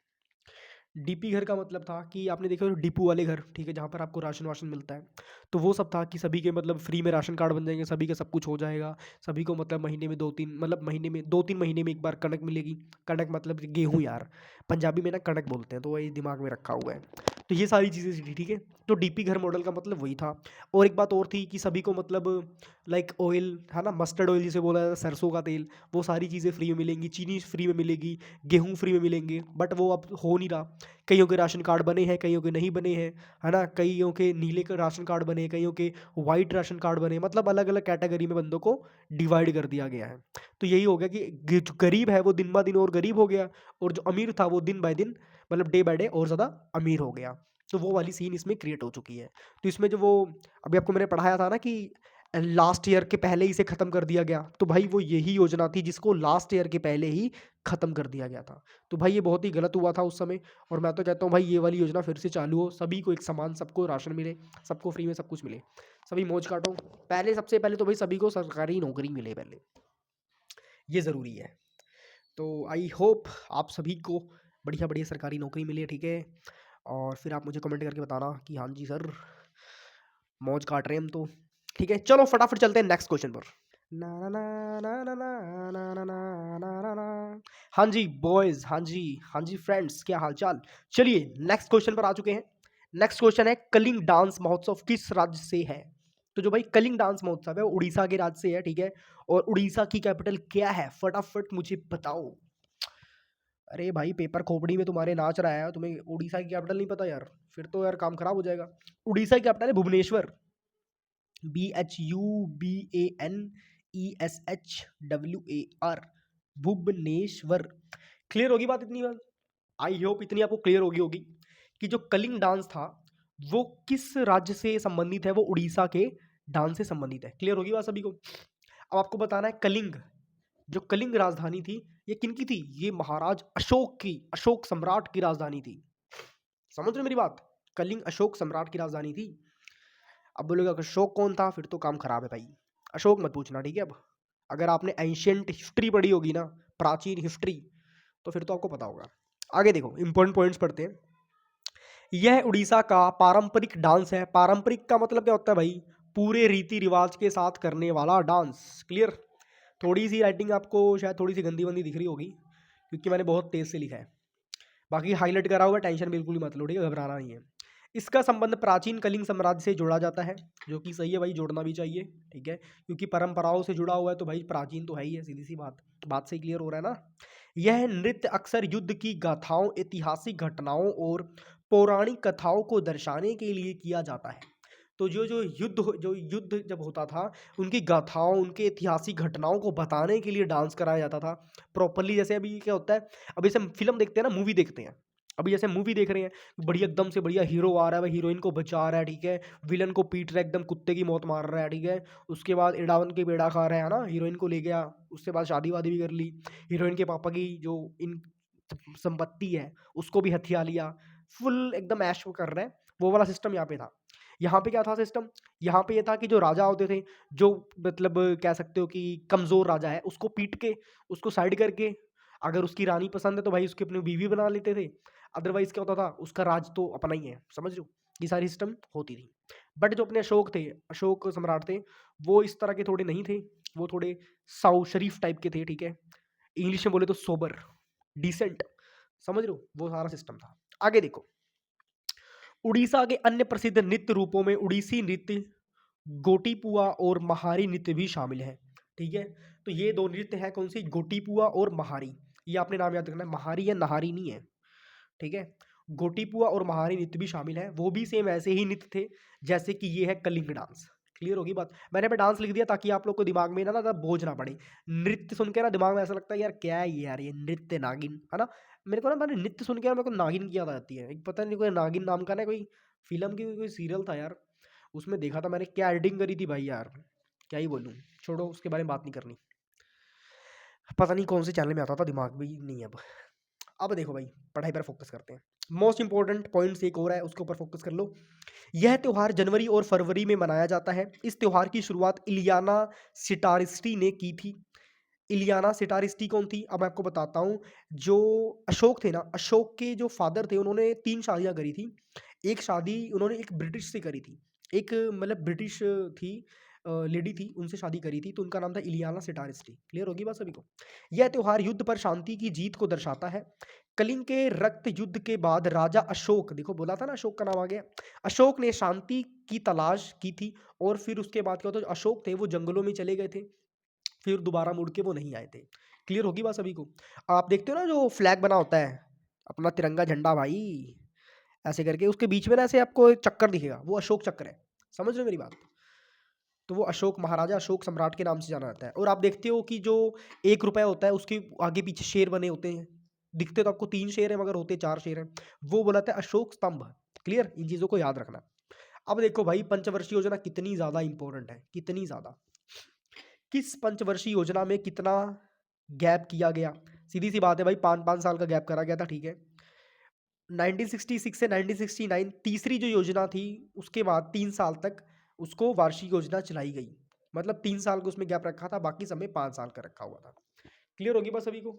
डीपी घर का मतलब था कि आपने देखा हो डिपो वाले घर, ठीक है, जहाँ पर आपको राशन वाशन मिलता है। तो वो सब था कि सभी के मतलब फ्री में राशन कार्ड बन जाएंगे, सभी का सब कुछ हो जाएगा। सभी को मतलब महीने में 2-3, मतलब महीने में 2-3 महीने में एक बार कणक मिलेगी। कणक मतलब गेहूँ यार, पंजाबी में ना कणक बोलते हैं, तो वही दिमाग में रखा हुआ है। तो ये सारी चीज़ें थी, ठीक है। तो डीपी घर मॉडल का मतलब वही था। और एक बात और थी कि सभी को मतलब लाइक ऑयल है ना, मस्टर्ड ऑयल जिसे बोला जाता है, सरसों का तेल, वो सारी चीज़ें फ्री में मिलेंगी, चीनी फ्री में मिलेगी, गेहूँ फ्री में मिलेंगे। बट वो अब हो नहीं रहा। कईयों के राशन कार्ड बने हैं, कईयों के नहीं बने हैं, है ना। कईयों के नीले के राशन कार्ड बने हैं, कईयों के वाइट राशन कार्ड बने हैं, मतलब अलग अलग कैटेगरी में बंदों को डिवाइड कर दिया गया है। तो यही हो गया कि जो गरीब है वो दिन ब दिन और गरीब हो गया, और जो अमीर था वो दिन बाय दिन, मतलब डे बाय डे और ज़्यादा अमीर हो गया। तो वो वाली सीन इसमें क्रिएट हो चुकी है। तो इसमें जो वो अभी आपको मैंने पढ़ाया था ना कि लास्ट ईयर के पहले ही इसे ख़त्म कर दिया गया, तो भाई वो यही योजना थी जिसको लास्ट ईयर के पहले ही ख़त्म कर दिया गया था। तो भाई ये बहुत ही गलत हुआ था उस समय। और मैं तो कहता हूँ भाई ये वाली योजना फिर से चालू हो, सभी को एक समान, सबको राशन मिले, सबको फ्री में सब कुछ मिले, सभी मौज काटो। पहले सबसे पहले तो भाई सभी को सरकारी नौकरी मिले पहले, ये ज़रूरी है। तो आई होप आप सभी को बढ़िया बढ़िया सरकारी नौकरी मिले, ठीक है। और फिर आप मुझे कमेंट करके बताना कि हाँ जी सर, मौज काट रहे हैं हम तो। ठीक है, चलो फटाफट चलते हैं नेक्स्ट क्वेश्चन पर। ना ना ना ना ना ना ना ना ना ना ना ना। हाँ जी बॉयज, हाँ जी, हाँ जी फ्रेंड्स, क्या हाल चाल। चलिए नेक्स्ट क्वेश्चन पर आ चुके हैं। नेक्स्ट क्वेश्चन है, कलिंग डांस महोत्सव किस राज्य से है? तो जो भाई कलिंग डांस महोत्सव है वो उड़ीसा के राज्य से है, ठीक है। और उड़ीसा की कैपिटल क्या है, फटाफट मुझे बताओ। अरे भाई पेपर खोपड़ी में तुम्हारे नाच रहा है, तुम्हें उड़ीसा की कैपिटल नहीं पता यार, फिर तो यार काम खराब हो जाएगा। उड़ीसा की कैपिटल है भुवनेश्वर, BHUBANESHWAR, भुवनेश्वर। क्लियर होगी बात इतनी बात? आई होप इतनी आपको क्लियर होगी कि जो कलिंग डांस था वो किस राज्य से संबंधित है, वो उड़ीसा के डांस से संबंधित है। क्लियर होगी बात सभी को? अब आपको बताना है कलिंग, जो कलिंग राजधानी थी, ये किनकी थी? ये महाराज अशोक की, अशोक सम्राट की राजधानी थी। समझ रहे हो मेरी बात? कलिंग अशोक सम्राट की राजधानी थी। अब बोलोगे अशोक कौन था, फिर तो काम खराब है भाई। अशोक मत पूछना, ठीक है। अब अगर आपने एंशियंट हिस्ट्री पढ़ी होगी ना, प्राचीन हिस्ट्री, तो फिर तो आपको पता होगा। आगे देखो, इंपॉर्टेंट पॉइंट्स पढ़ते हैं। यह उड़ीसा का पारंपरिक डांस है। पारंपरिक का मतलब क्या होता है भाई? पूरे रीति रिवाज के साथ करने वाला डांस। क्लियर? थोड़ी सी राइटिंग आपको शायद थोड़ी सी गंदी वंदी दिख रही होगी, क्योंकि मैंने बहुत तेज से लिखा है। बाकी हाईलाइट करा हुआ, टेंशन बिल्कुल ही मत लो, ठीक है, घबराना नहीं है। इसका संबंध प्राचीन कलिंग साम्राज्य से जोड़ा जाता है, जो कि सही है भाई, जोड़ना भी चाहिए, ठीक है, क्योंकि परंपराओं से जुड़ा हुआ है तो भाई प्राचीन तो है ही है, सीधी सी बात। बात से क्लियर हो रहा है ना? यह नृत्य अक्सर युद्ध की गाथाओं, ऐतिहासिक घटनाओं और पौराणिक कथाओं को दर्शाने के लिए किया जाता है। तो जो युद्ध जब होता था, उनकी गाथाओं, उनके ऐतिहासिक घटनाओं को बताने के लिए डांस कराया जाता था प्रॉपरली। जैसे अभी क्या होता है, अभी जैसे फिल्म देखते हैं ना, मूवी देखते हैं, अभी जैसे मूवी देख रहे हैं, बढ़िया एकदम से बढ़िया हीरो आ रहा है भाई, हीरोइन को बचा रहा है, ठीक है, विलन को पीट रहा है, एकदम कुत्ते की मौत मार रहा है, ठीक है। उसके बाद इड़ावन के बेड़ा खा रहा है ना, हीरोइन को ले गया, उसके बाद शादी वादी भी कर ली, हीरोइन के पापा की जो इन संपत्ति है उसको भी हथिया लिया, फुल एकदम ऐश कर रहा है। वो वाला सिस्टम यहाँ पे था। यहाँ पे क्या था सिस्टम? यहाँ पे ये था कि जो राजा होते थे, जो मतलब कह सकते हो कि कमजोर राजा है, उसको पीट के, उसको साइड करके, अगर उसकी रानी पसंद है तो भाई उसकी अपनी बीवी बना लेते थे। अदरवाइज क्या होता था, उसका राज तो अपना ही है, समझ लो, ये सारी सिस्टम होती थी। बट जो अपने अशोक थे, अशोक सम्राट थे, वो इस तरह के थोड़े नहीं थे, वो थोड़े साउ शरीफ टाइप के थे, ठीक है। इंग्लिश में बोले तो सोबर, डिसेंट, समझ लो, वो सारा सिस्टम था। आगे देखो, उड़ीसा के अन्य प्रसिद्ध नृत्य रूपों में उड़ीसी नृत्य, गोटीपुआ और महारी नृत्य भी शामिल है, ठीक है। तो ये दो नृत्य हैं, कौन सी? गोटीपुआ और महारी। ये आपने नाम याद रखना है, महारी या नहारी नहीं है, ठीक है। गोटीपुआ और महारी नृत्य भी शामिल है, वो भी सेम ऐसे ही नृत्य थे जैसे कि ये है कलिंग डांस। क्लियर होगी बात? मैंने पे डांस लिख दिया ताकि आप लोग को दिमाग में ना बोझ ना पड़े। नृत्य सुन के ना दिमाग में ऐसा लगता है यार क्या है ये, यार ये नृत्य नागिन है ना। मेरे को ना, मैंने नृत्य सुन के ना मेरे को नागिन की याद आती है। एक पता नहीं कोई नागिन नाम का ना कोई फिल्म की कोई सीरियल था यार, उसमें देखा था मैंने, क्या एडिटिंग करी थी भाई यार, क्या ही बोलूँ। छोड़ो, उसके बारे में बात नहीं करनी। पता नहीं कौन से चैनल में आता था, दिमाग भी नहीं है अब। अब देखो भाई, पढ़ाई पर फोकस करते हैं। मोस्ट इंपॉर्टेंट पॉइंट्स एक और है, उसके ऊपर फोकस कर लो। यह त्यौहार जनवरी और फरवरी में मनाया जाता है। इस त्यौहार की शुरुआत इलियाना सिटारिस्टी ने की थी। इलियाना सिटारिस्टी कौन थी? अब मैं आपको बताता हूँ। जो अशोक थे ना, अशोक के जो फादर थे उन्होंने 3 शादियाँ करी थी। एक शादी उन्होंने एक ब्रिटिश से करी थी। एक मतलब ब्रिटिश थी लेडी थी, उनसे शादी करी थी, तो उनका नाम था इलियाना सिटारिस्टी। क्लियर होगी बात सभी को? यह त्योहार युद्ध पर शांति की जीत को दर्शाता है। कलिंग के रक्त युद्ध के बाद राजा अशोक, देखो बोला था ना अशोक का नाम आ गया। अशोक ने शांति की तलाश की थी और फिर उसके बाद क्या होता है, जो अशोक थे वो जंगलों में चले गए थे, फिर दोबारा मुड़ के वो नहीं आए थे। क्लियर होगी बात सभी को? आप देखते हो ना जो फ्लैग बना होता है अपना तिरंगा झंडा भाई, ऐसे करके उसके बीच में ना ऐसे आपको एक चक्कर दिखेगा, वो अशोक चक्र है। समझ रहे हो मेरी बात? तो वो अशोक, महाराजा अशोक सम्राट के नाम से जाना जाता है। और आप देखते हो कि जो 1 रुपया होता है उसके आगे पीछे शेर बने होते हैं। दिखते तो आपको 3 शेर हैं मगर होते 4 शेर हैं। वो बोला था अशोक स्तंभ। क्लियर? इन चीज़ों को याद रखना। अब देखो भाई, पंचवर्षीय योजना कितनी ज़्यादा इंपॉर्टेंट है, कितनी ज़्यादा। किस पंचवर्षीय योजना में कितना गैप किया गया? सीधी सी बात है भाई, 5-5 साल का गैप करा गया था, ठीक है। 1966 से 1969 तीसरी जो योजना थी, उसके बाद 3 साल तक उसको वार्षिक योजना चलाई गई। मतलब 3 साल को उसमें गैप रखा था, बाकी समय 5 साल का रखा हुआ था। क्लियर होगी बस सभी को?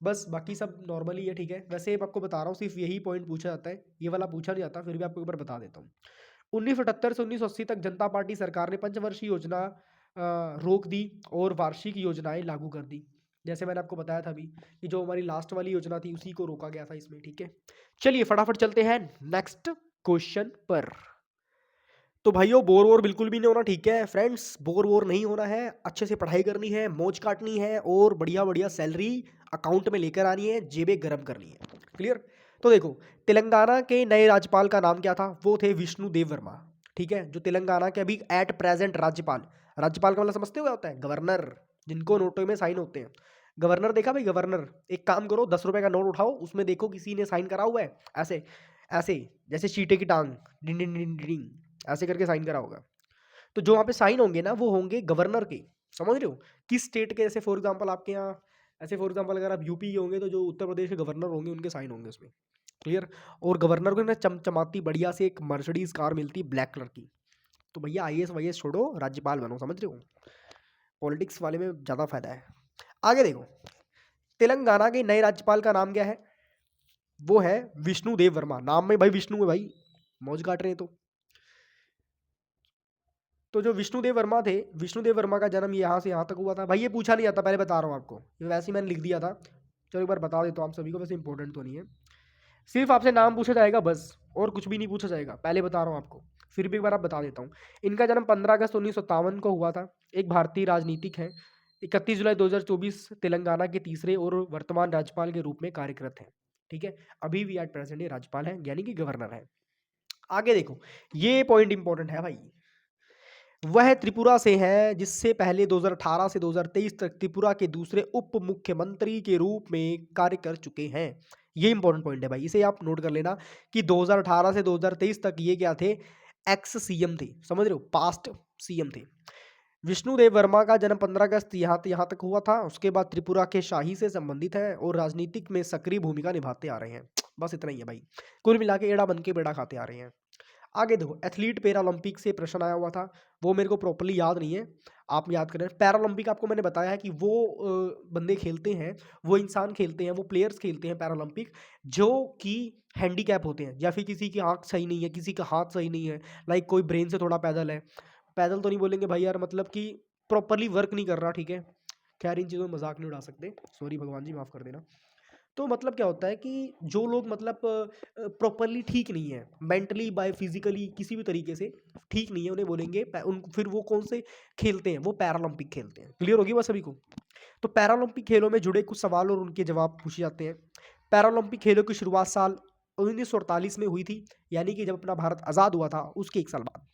बस बाकी सब नॉर्मल ही है, ठीक है। वैसे अब आपको बता रहा हूँ, सिर्फ यही पॉइंट पूछा जाता है, ये वाला पूछा नहीं जाता, फिर भी आपको एक बार बता देता हूँ। 1978 से 1980 तक जनता पार्टी सरकार ने पंचवर्षीय योजना रोक दी और वार्षिक योजनाएं लागू कर दी। जैसे मैंने आपको बताया था अभी कि जो हमारी लास्ट वाली योजना थी उसी को रोका गया था इसमें, ठीक है। चलिए फटाफट चलते हैं नेक्स्ट क्वेश्चन पर। तो भाइयों, बोर वोर बिल्कुल भी नहीं होना, ठीक है फ्रेंड्स, बोर वोर नहीं होना है। अच्छे से पढ़ाई करनी है, मौज काटनी है और बढ़िया बढ़िया सैलरी अकाउंट में लेकर आनी है, जेबें गर्म करनी है। क्लियर? तो देखो, तेलंगाना के नए राज्यपाल का नाम क्या था? वो थे विष्णु देव वर्मा। ठीक है, जो तेलंगाना के अभी एट प्रेजेंट राज्यपाल, राज्यपाल का मतलब समझते हो क्या होता है? गवर्नर, जिनको नोटों में साइन होते हैं। गवर्नर देखा भाई? गवर्नर, एक काम करो, 10 रुपए का नोट उठाओ, उसमें देखो किसी ने साइन करा हुआ है, ऐसे ऐसे जैसे चीटे की टांग, डिंग डिंग डिंग डिंग, ऐसे करके साइन करा होगा। तो जो वहाँ पे साइन होंगे ना, वो होंगे गवर्नर के। समझ रहे हो? किस स्टेट के? जैसे फॉर एग्जांपल आपके यहाँ, ऐसे फॉर एग्जांपल अगर आप यूपी के होंगे तो जो उत्तर प्रदेश के गवर्नर होंगे उनके साइन होंगे उसमें। क्लियर? और गवर्नर को ना चमचमाती बढ़िया से एक मर्सिडीज कार मिलती है ब्लैक कलर की। तो भैया आईएएस वाईएएस छोड़ो, राज्यपाल बनो। समझ रहे हो? पॉलिटिक्स वाले में ज़्यादा फायदा है। आगे देखो, तेलंगाना के नए राज्यपाल का नाम क्या है? वो है विष्णु देव वर्मा। नाम में भाई विष्णु है भाई, मौज काट रहे हैं तो जो विष्णुदेव वर्मा थे, विष्णुदेव वर्मा का जन्म यहाँ से यहाँ तक हुआ था। भाई ये पूछा नहीं जाता, पहले बता रहा हूँ आपको, ये वैसे ही मैंने लिख दिया था। चलो एक बार बता देता हूँ आप सभी को, वैसे इंपॉर्टेंट तो नहीं है। सिर्फ आपसे नाम पूछा जाएगा बस, और कुछ भी नहीं पूछा जाएगा, पहले बता रहा हूँ आपको। फिर भी एक बार आप बता देता हूँ। इनका जन्म 15 अगस्त 1957 को हुआ था। एक भारतीय राजनीतिक है। 31 जुलाई 2024 तेलंगाना के तीसरे और वर्तमान राज्यपाल के रूप में कार्यरत हैं। ठीक है, अभी भी एट प्रेजेंट ये राज्यपाल है, यानी कि गवर्नर है। आगे देखो, ये पॉइंट इंपॉर्टेंट है भाई। वह त्रिपुरा से हैं, जिससे पहले 2018 से 2023 तक त्रिपुरा के दूसरे उप मुख्यमंत्री के रूप में कार्य कर चुके हैं। ये इंपॉर्टेंट पॉइंट है भाई, इसे आप नोट कर लेना कि 2018 से 2023 तक ये क्या थे? एक्स सीएम थे। समझ रहे हो? पास्ट सीएम थे। विष्णुदेव वर्मा का जन्म 15 अगस्त यहाँ तक हुआ था। उसके बाद त्रिपुरा के शाही से संबंधित है और राजनीतिक में सक्रिय भूमिका निभाते आ रहे हैं। बस इतना ही है भाई, कुल मिला के एड़ा बन के बेड़ा खाते आ रहे हैं। आगे देखो, एथलीट पैरालंपिक से प्रश्न आया हुआ था, वो मेरे को प्रॉपर्ली याद नहीं है, आप याद करें। पैरालंपिक आपको मैंने बताया है कि वो बंदे खेलते हैं, वो इंसान खेलते हैं, वो प्लेयर्स खेलते हैं पैरालंपिक, जो कि हैंडीकैप होते हैं, या फिर किसी की आंख सही नहीं है, किसी का हाथ सही नहीं है, लाइक कोई ब्रेन से थोड़ा पैदल है, पैदल तो नहीं बोलेंगे भाई यार, मतलब कि प्रॉपरली वर्क नहीं कर रहा। ठीक है, खैर इन चीज़ों में मजाक नहीं उड़ा सकते, सॉरी भगवान जी, माफ़ कर देना। तो मतलब क्या होता है कि जो लोग मतलब प्रॉपरली ठीक नहीं है, मेंटली बाय फिजिकली किसी भी तरीके से ठीक नहीं है, उन्हें बोलेंगे उन फिर वो कौन से खेलते हैं? वो पैरालंपिक खेलते हैं। क्लियर होगी बस सभी को? तो पैरालंपिक खेलों में जुड़े कुछ सवाल और उनके जवाब पूछे जाते हैं। पैरालंपिक खेलों की शुरुआत साल 1948 में हुई थी, यानी कि जब अपना भारत आज़ाद हुआ था उसके 1 साल बाद।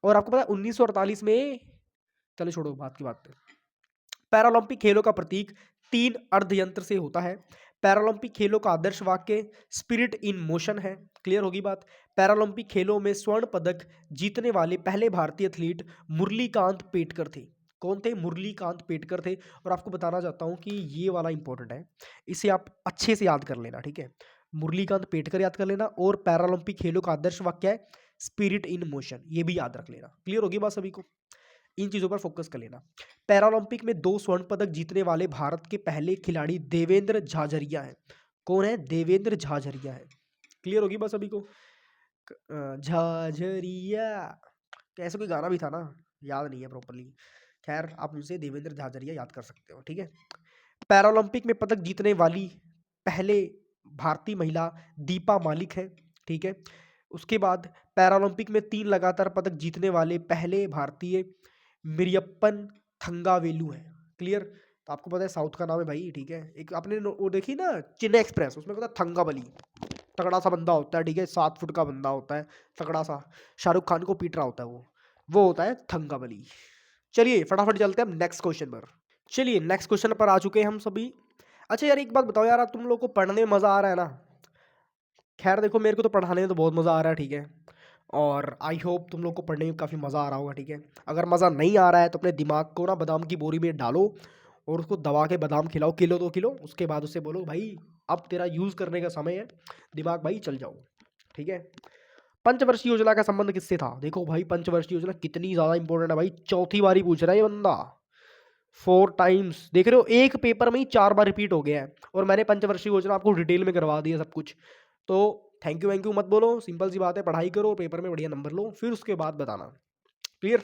और आपको पता है 1948 में, चलो छोड़ो बात की बात पे, पैरालंपिक खेलों का प्रतीक 3 अर्धयंत्र से होता है। पैरालंपिक खेलों का आदर्श वाक्य स्पिरिट इन मोशन है। क्लियर होगी बात? पैरालंपिक खेलों में स्वर्ण पदक जीतने वाले पहले भारतीय एथलीट मुरलीकांत पेटकर थे। कौन थे? मुरलीकांत पेटकर थे। और आपको बताना चाहता हूं कि ये वाला इंपॉर्टेंट है, इसे आप अच्छे से याद कर लेना। ठीक है, मुरलीकांत पेटकर याद कर लेना, और पैरालंपिक खेलों का आदर्श वाक्य है स्पिरिट इन मोशन, ये भी याद रख लेना। क्लियर होगी बात सभी को? इन चीज़ों पर फोकस कर लेना। पैरालंपिक में 2 स्वर्ण पदक जीतने वाले भारत के पहले खिलाड़ी देवेंद्र झाझरिया हैं। कौन है? देवेंद्र झाझरिया है। क्लियर होगी बात सभी को? झाझरिया, तो ऐसा कोई गाना भी था ना, याद नहीं है प्रॉपर्ली। खैर आप मुझसे देवेंद्र झाझरिया याद कर सकते हो, ठीक है। पैरालंपिक में पदक जीतने वाली पहले भारतीय महिला दीपा मालिक है, ठीक है। उसके बाद पैरालंपिक में 3 लगातार पदक जीतने वाले पहले भारतीय मिरियप्पन थंगावेलु है। क्लियर? तो आपको पता है साउथ का नाम है भाई, ठीक है। एक आपने वो देखी ना चेन्नई एक्सप्रेस, उसमें कहता थंगावली, तगड़ा सा बंदा होता है, ठीक है, 7 फुट का बंदा होता है, तगड़ा सा, शाहरुख खान को पीट रहा होता है वो होता है थंगावली। चलिए फटाफट चलते हैं हम नेक्स्ट क्वेश्चन पर। चलिए नेक्स्ट क्वेश्चन पर आ चुके हैं हम सभी। अच्छा यार एक बात बताओ यार, तुम लोग को पढ़ने में मज़ा आ रहा है ना? खैर देखो मेरे को तो पढ़ाने में तो बहुत मज़ा आ रहा है, ठीक है। और आई होप तुम लोग को पढ़ने में काफ़ी मज़ा आ रहा होगा, ठीक है। अगर मज़ा नहीं आ रहा है तो अपने दिमाग को ना बादाम की बोरी में डालो और उसको दबा के बादाम खिलाओ, किलो 2 किलो। उसके बाद उससे बोलो भाई अब तेरा यूज़ करने का समय है, दिमाग भाई चल जाओ, ठीक है। पंचवर्षीय योजना का संबंध किससे था? देखो भाई पंचवर्षीय योजना कितनी ज़्यादा इंपॉर्टेंट है भाई, चौथी बारी पूछ रहा है ये बंदा, 4 टाइम्स। देख रहे हो एक पेपर में ही 4 बार रिपीट हो गया है, और मैंने पंचवर्षीय योजना आपको डिटेल में करवा दिया सब कुछ। तो थैंक यू वैंक यू मत बोलो, सिंपल सी बात है, पढ़ाई करो, पेपर में बढ़िया नंबर लो, फिर उसके बाद बताना। क्लियर?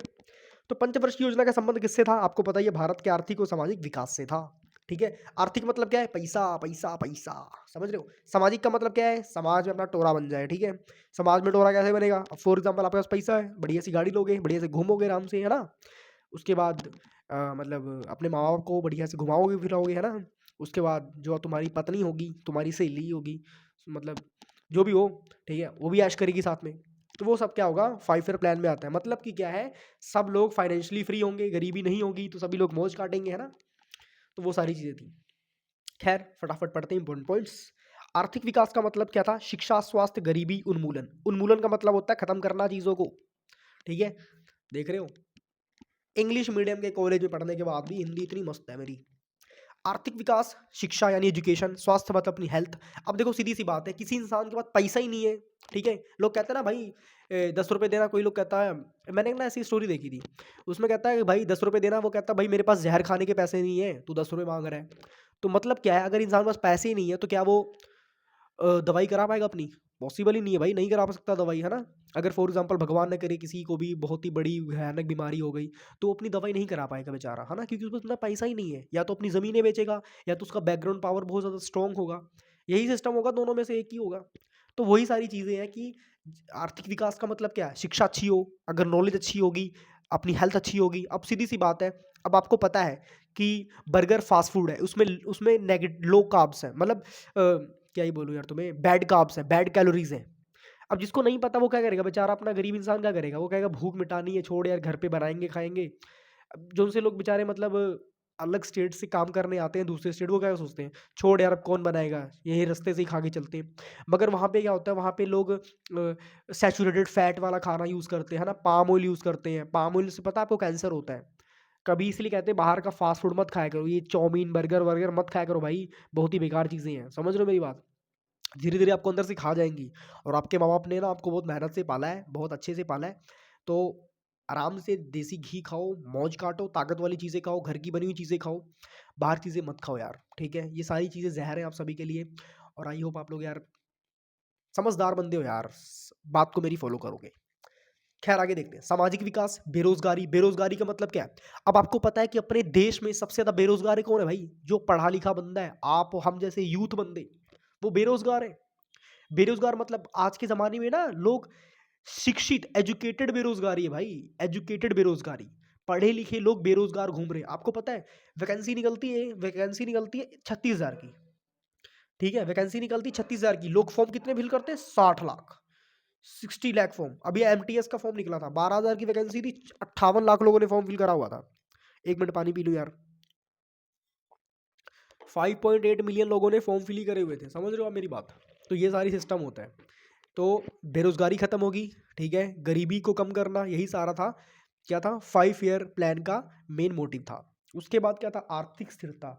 तो पंचवर्षीय योजना का संबंध किससे था? आपको पता ही है, भारत के आर्थिक और सामाजिक विकास से था, ठीक है। आर्थिक मतलब क्या है? पैसा पैसा पैसा, समझ रहे हो। सामाजिक का मतलब क्या है? समाज में अपना टोरा बन जाए, ठीक है। समाज में टोरा कैसे बनेगा? अब फॉर एग्जाम्पल आपके पास पैसा है, बढ़िया सी गाड़ी लोगे, बढ़िया से घूमोगे आराम से, है ना। उसके बाद मतलब अपने माँ बाप को बढ़िया से घुमाओगे फिराओगे, है ना। उसके बाद जो तुम्हारी पत्नी होगी, तुम्हारी सहेली होगी, मतलब जो भी हो, ठीक है, वो भी ऐश करेगी साथ में। तो वो सब क्या होगा? 5 ईयर प्लान में आता है। मतलब कि क्या है, सब लोग फाइनेंशियली फ्री होंगे, गरीबी नहीं होगी, तो सभी लोग मौज काटेंगे, है ना। तो वो सारी चीज़ें थी। खैर फटाफट पढ़ते हैं इंपॉर्टेंट पॉइंट्स। आर्थिक विकास का मतलब क्या था? शिक्षा, स्वास्थ्य, गरीबी, उन्मूलन। उन्मूलन का मतलब होता है खत्म करना चीज़ों को, ठीक है। देख रहे हो, इंग्लिश मीडियम के कॉलेज में पढ़ने के बाद भी हिंदी इतनी मस्त है मेरी। आर्थिक विकास, शिक्षा यानी एजुकेशन, स्वास्थ्य मतलब अपनी हेल्थ। अब देखो सीधी सी बात है, किसी इंसान के पास पैसा ही नहीं है, ठीक है। लोग कहते हैं ना भाई 10 रुपये देना, कोई लोग कहता है, मैंने एक ना ऐसी स्टोरी देखी थी, उसमें कहता है कि भाई 10 रुपये देना, वो कहता है भाई मेरे पास जहर खाने के पैसे नहीं है, तू 10 रुपये मांग रहा है। तो मतलब क्या है, अगर इंसान के पास पैसे ही नहीं है तो क्या वो दवाई करा पाएगा अपनी? पॉसिबल ही नहीं है भाई, नहीं करा सकता दवाई, है ना। अगर फॉर एग्जांपल भगवान न करे किसी को भी बहुत ही बड़ी भयानक बीमारी हो गई, तो वो अपनी दवाई नहीं करा पाएगा बेचारा, है ना, क्योंकि उसके पास इतना पैसा ही नहीं है। या तो अपनी ज़मीनें बेचेगा, या तो उसका बैकग्राउंड पावर बहुत ज़्यादा स्ट्रॉन्ग होगा, यही सिस्टम होगा, दोनों में से एक ही होगा। तो वही सारी चीज़ें हैं कि आर्थिक विकास का मतलब क्या है? शिक्षा अच्छी हो, अगर नॉलेज अच्छी होगी, अपनी हेल्थ अच्छी होगी। अब सीधी सी बात है, अब आपको पता है कि बर्गर फास्ट फूड है, उसमें उसमें लो कार्ब्स है, मतलब क्या ही बोलूँ यार तुम्हें, बैड कार्ब्स है, बैड कैलोरीज है। अब जिसको नहीं पता वो क्या करेगा बेचारा, अपना गरीब इंसान क्या करेगा? वो कहेगा भूख मिटानी है, छोड़ यार घर पे बनाएंगे खाएंगे। अब जो से लोग बेचारे मतलब अलग स्टेट से काम करने आते हैं दूसरे स्टेट, वो क्या सोचते हैं, छोड़ यार अब कौन बनाएगा, यही रास्ते से ही खा के चलते हैं। मगर वहाँ पे क्या होता है, वहाँ पे लोग सैचुरेटेड फैट वाला खाना यूज़ करते हैं, है ना, पाम ऑयल यूज़ करते हैं। पाम ऑयल से पता है आपको कैंसर होता है। कभी इसलिए कहते हैं बाहर का फास्ट फूड मत खाया करो, ये चाउमीन बर्गर वर्गर मत खाया करो भाई, बहुत ही बेकार चीज़ें हैं। समझ रहे हो मेरी बात? धीरे धीरे आपको अंदर से खा जाएंगी। और आपके माँ बाप ने ना आपको बहुत मेहनत से पाला है, बहुत अच्छे से पाला है। तो आराम से देसी घी खाओ, मौज काटो, ताकत वाली चीज़ें खाओ, घर की बनी हुई चीज़ें खाओ, बाहर चीज़ें मत खाओ यार, ठीक है। ये सारी चीज़ें जहर है आप सभी के लिए। और आई होप आप लोग यार समझदार बंदे हो यार, बात को मेरी फॉलो करोगे। खैर आगे देखते हैं। सामाजिक विकास, बेरोजगारी। बेरोजगारी का मतलब क्या है? अब आपको पता है कि अपने देश में सबसे ज्यादा बेरोजगार कौन है भाई? जो पढ़ा लिखा बंदा है, आप हम जैसे यूथ बंदे, वो बेरोजगार है। बेरोजगार मतलब आज के ज़माने में ना लोग शिक्षित, एजुकेटेड बेरोजगारी है भाई, एजुकेटेड बेरोजगारी। पढ़े लिखे लोग बेरोजगार घूम रहे हैं। आपको पता है वैकेंसी निकलती है 36,000 की, ठीक है, वैकेंसी निकलती है 36,000 की। लोग फॉर्म कितने फिल करते हैं? 60 लाख, 60 लाख फॉर्म। अभी एमटीएस का फॉर्म निकला था, 12,000 की वैकेंसी थी, 58 लाख लोगों ने फॉर्म फिल करा हुआ था। 1 मिनट पानी पी लूँ यार। 5.8 मिलियन लोगों ने फॉर्म फिल ही करे हुए थे, समझ रहे हो आप मेरी बात? तो ये सारी सिस्टम होता है। तो बेरोजगारी खत्म होगी, ठीक है, गरीबी को कम करना, यही सारा था। क्या था? 5 ईयर प्लान का मेन मोटिव था। उसके बाद क्या था? आर्थिक स्थिरता,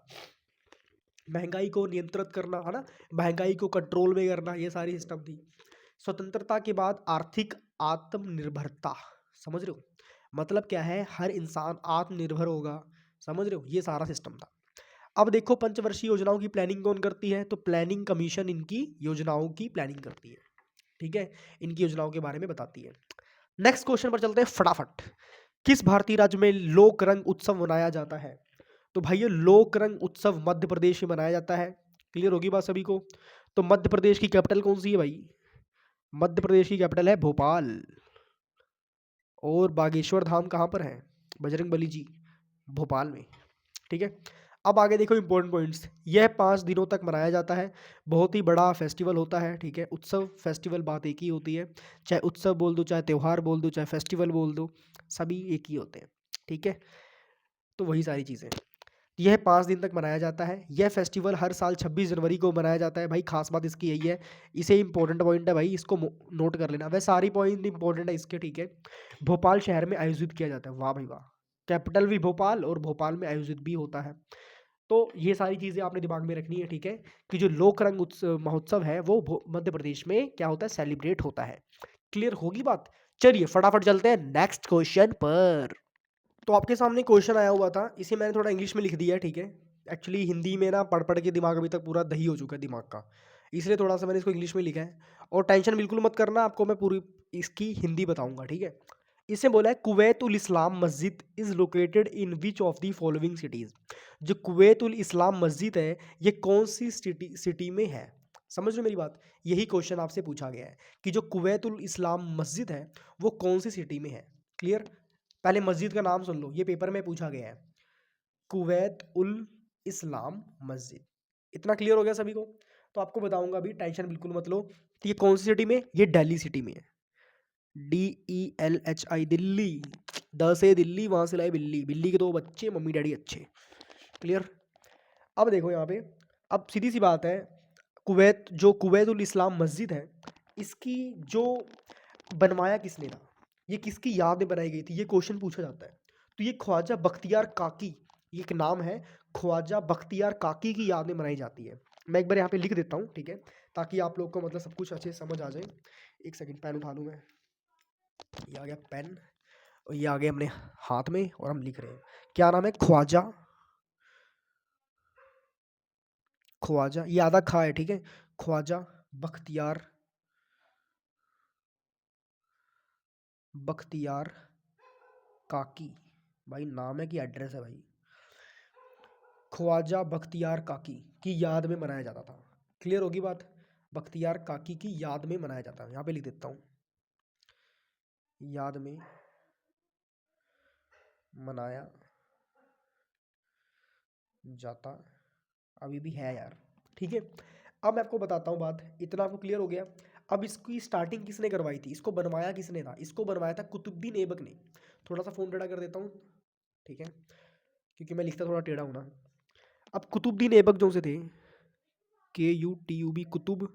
महंगाई को नियंत्रित करना, है ना, महंगाई को कंट्रोल में करना, ये सारी सिस्टम थी। स्वतंत्रता के बाद आर्थिक आत्मनिर्भरता, समझ रहे हो, मतलब क्या है, हर इंसान आत्मनिर्भर होगा। समझ रहे हो, ये सारा सिस्टम था। अब देखो पंचवर्षीय योजनाओं की प्लानिंग कौन करती है, तो प्लानिंग कमीशन इनकी योजनाओं की प्लानिंग करती है। ठीक है, इनकी योजनाओं के बारे में बताती है। नेक्स्ट क्वेश्चन पर चलते हैं फटाफट। किस भारतीय राज्य में लोक रंग उत्सव मनाया जाता है? तो भाई ये लोक रंग उत्सव मध्य प्रदेश में मनाया जाता है। क्लियर होगी बात सभी को? तो मध्य प्रदेश की कैपिटल कौन सी है भाई? मध्य प्रदेश की कैपिटल है भोपाल। और बागेश्वर धाम कहाँ पर है? बजरंग बली जी, भोपाल में। ठीक है, अब आगे देखो इंपॉर्टेंट पॉइंट्स। यह 5 दिनों तक मनाया जाता है, बहुत ही बड़ा फेस्टिवल होता है। ठीक है, उत्सव फेस्टिवल बात एक ही होती है, चाहे उत्सव बोल दो, चाहे त्यौहार बोल दो, चाहे फेस्टिवल बोल दो, सभी एक ही होते हैं। ठीक है, तो वही सारी चीज़ें। यह 5 दिन तक मनाया जाता है। यह फेस्टिवल हर साल 26 जनवरी को मनाया जाता है। भाई खास बात इसकी यही है, इसे इंपॉर्टेंट पॉइंट है भाई, इसको नोट कर लेना। वह सारी पॉइंट इंपॉर्टेंट है इसके। ठीक है, भोपाल शहर में आयोजित किया जाता है। वाह भाई वाह, कैपिटल भी भोपाल और भोपाल में आयोजित भी होता है। तो ये सारी चीज़ें आपने दिमाग में रखनी है। ठीक है, कि जो लोक रंग महोत्सव है वो मध्य प्रदेश में क्या होता है, सेलिब्रेट होता है। क्लियर होगी बात? चलिए फटाफट चलते हैं नेक्स्ट क्वेश्चन पर। तो आपके सामने क्वेश्चन आया हुआ था, इसे मैंने थोड़ा इंग्लिश में लिख दिया है। ठीक है, एक्चुअली हिंदी में ना पढ़ पढ़ के दिमाग अभी तक पूरा दही हो चुका है दिमाग का, इसलिए थोड़ा सा मैंने इसको इंग्लिश में लिखा है। और टेंशन बिल्कुल मत करना, आपको मैं पूरी इसकी हिंदी बताऊंगा। ठीक है, इसे बोला है कुवैत उल इस्लाम मस्जिद is located in which of the following cities. जो कुवैत उल इस्लाम मस्जिद है ये कौन सी सिटी में है? समझ लो मेरी बात, यही क्वेश्चन आपसे पूछा गया है कि जो कुवैत उल इस्लाम मस्जिद है वो कौन सी सिटी में है। क्लियर? पहले मस्जिद का नाम सुन लो, ये पेपर में पूछा गया है, कुवैत उल इस्लाम मस्जिद। इतना क्लियर हो गया सभी को? तो आपको बताऊंगा अभी, टेंशन बिल्कुल मत लो। तो ये कौन सी सिटी में? ये दिल्ली सिटी में है। DELHI, दिल्ली। द से दिल्ली, वहां से लाए बिल्ली, बिल्ली के 2 बच्चे, मम्मी डैडी अच्छे। क्लियर? अब देखो यहाँ पे, अब सीधी सी बात है, कुवैत उल इस्लाम मस्जिद है, इसकी जो बनवाया किसने था, ये किसकी याद में बनाई गई थी, ये क्वेश्चन पूछा जाता है। तो ये ख्वाजा बख्तियार काकी, ये एक नाम है, ख्वाजा बख्तियार काकी की याद में बनाई जाती है। मैं एक बार यहाँ पे लिख देता हूँ। ठीक है, ताकि आप लोग को मतलब सब कुछ अच्छे से समझ आ जाए। एक सेकंड, पेन उठा लूँ मैं। ये आ गया पेन, और ये आ गया हमने हाथ में, और हम लिख रहे हैं। क्या नाम है? ख्वाजा, ख्वाजा, ये आधा खा है। ठीक है, ख्वाजा बख्तियार, बख्तियार काकी। भाई नाम है कि एड्रेस है भाई? ख्वाजा बख्तियार काकी की याद में मनाया जाता था। क्लियर होगी बात? बख्तियार काकी की याद में मनाया जाता है, यहाँ पे लिख देता हूँ, याद में मनाया जाता, अभी भी है यार। ठीक है, अब मैं आपको बताता हूँ बात, इतना आपको क्लियर हो गया। अब इसकी स्टार्टिंग किसने करवाई थी, इसको बनवाया किसने था? इसको बनवाया था कुतुबुद्दीन ऐबक ने। थोड़ा सा फ़ोन टेढ़ा कर देता हूँ। ठीक है, क्योंकि मैं लिखता थोड़ा टेढ़ा हूँ ना। अब कुतुबुद्दीन ऐबक जो से थे, KUTUB, कुतुब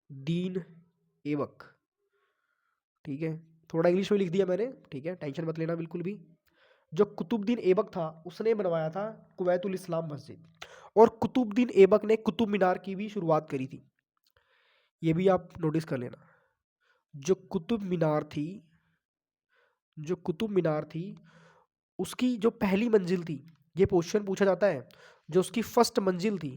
दीन ऐबक। ठीक है, थोड़ा इंग्लिश में लिख दिया मैंने। ठीक है, टेंशन मत लेना बिल्कुल भी। जो कुतुबुद्दीन ऐबक था उसने बनवाया था कुवैतुल इस्लाम मस्जिद, और कुतुबुद्दीन ऐबक ने कुतुब मीनार की भी शुरुआत करी थी। ये भी आप नोटिस कर लेना। जो कुतुब मीनार थी, जो कुतुब मीनार थी उसकी जो पहली मंजिल थी, ये क्वेश्चन पूछा जाता है, जो उसकी फर्स्ट मंजिल थी,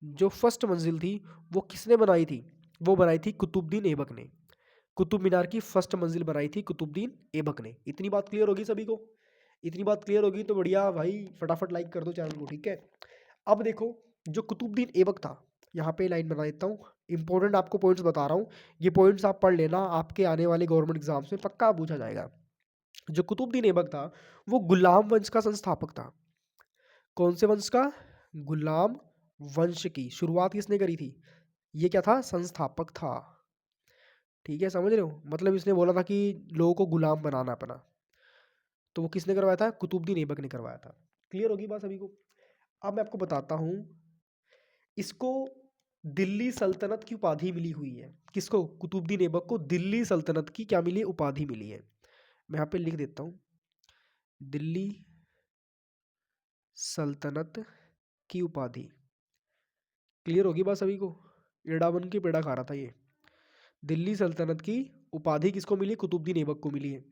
जो फर्स्ट मंजिल थी वो किसने बनाई थी? वो बनाई थी कुतुबुद्दीन ऐबक ने। कुतुब मीनार की फर्स्ट मंजिल बनाई थी कुतुबुद्दीन ऐबक ने। इतनी बात क्लियर होगी सभी को? इतनी बात क्लियर होगी तो बढ़िया भाई, फटाफट लाइक कर दो चैनल को। ठीक है, अब देखो, जो कुतुबुद्दीन ऐबक था, यहाँ पे लाइन बना देता हूँ, इंपॉर्टेंट आपको पॉइंट्स बता रहा हूँ, ये पॉइंट्स आप पढ़ लेना, आपके आने वाले गवर्नमेंट एग्जाम्स में पक्का पूछा जाएगा। जो कुतुबुद्दीन ऐबक था वो गुलाम वंश का संस्थापक था। कौन से वंश का? गुलाम वंश की शुरुआत किसने करी थी? ये क्या था? संस्थापक था। ठीक है, समझ रहे हो? मतलब इसने बोला था कि लोगों को गुलाम बनाना अपना, तो वो किसने करवाया था? कुतुबुद्दीन ऐबक ने करवाया था। क्लियर होगी बात सभी को? अब मैं आपको बताता हूँ, इसको दिल्ली सल्तनत की उपाधि मिली हुई है। किसको? कुतुबुद्दीन ऐबक को दिल्ली सल्तनत की क्या मिली है? उपाधि मिली है। मैं यहाँ पे लिख देता हूँ, दिल्ली सल्तनत की उपाधि। क्लियर होगी बात सभी को? एड़ा बन के पेड़ा खा रहा था ये। दिल्ली सल्तनत की उपाधि किसको मिली है? कुतुबुद्दीन ऐबक को मिली है।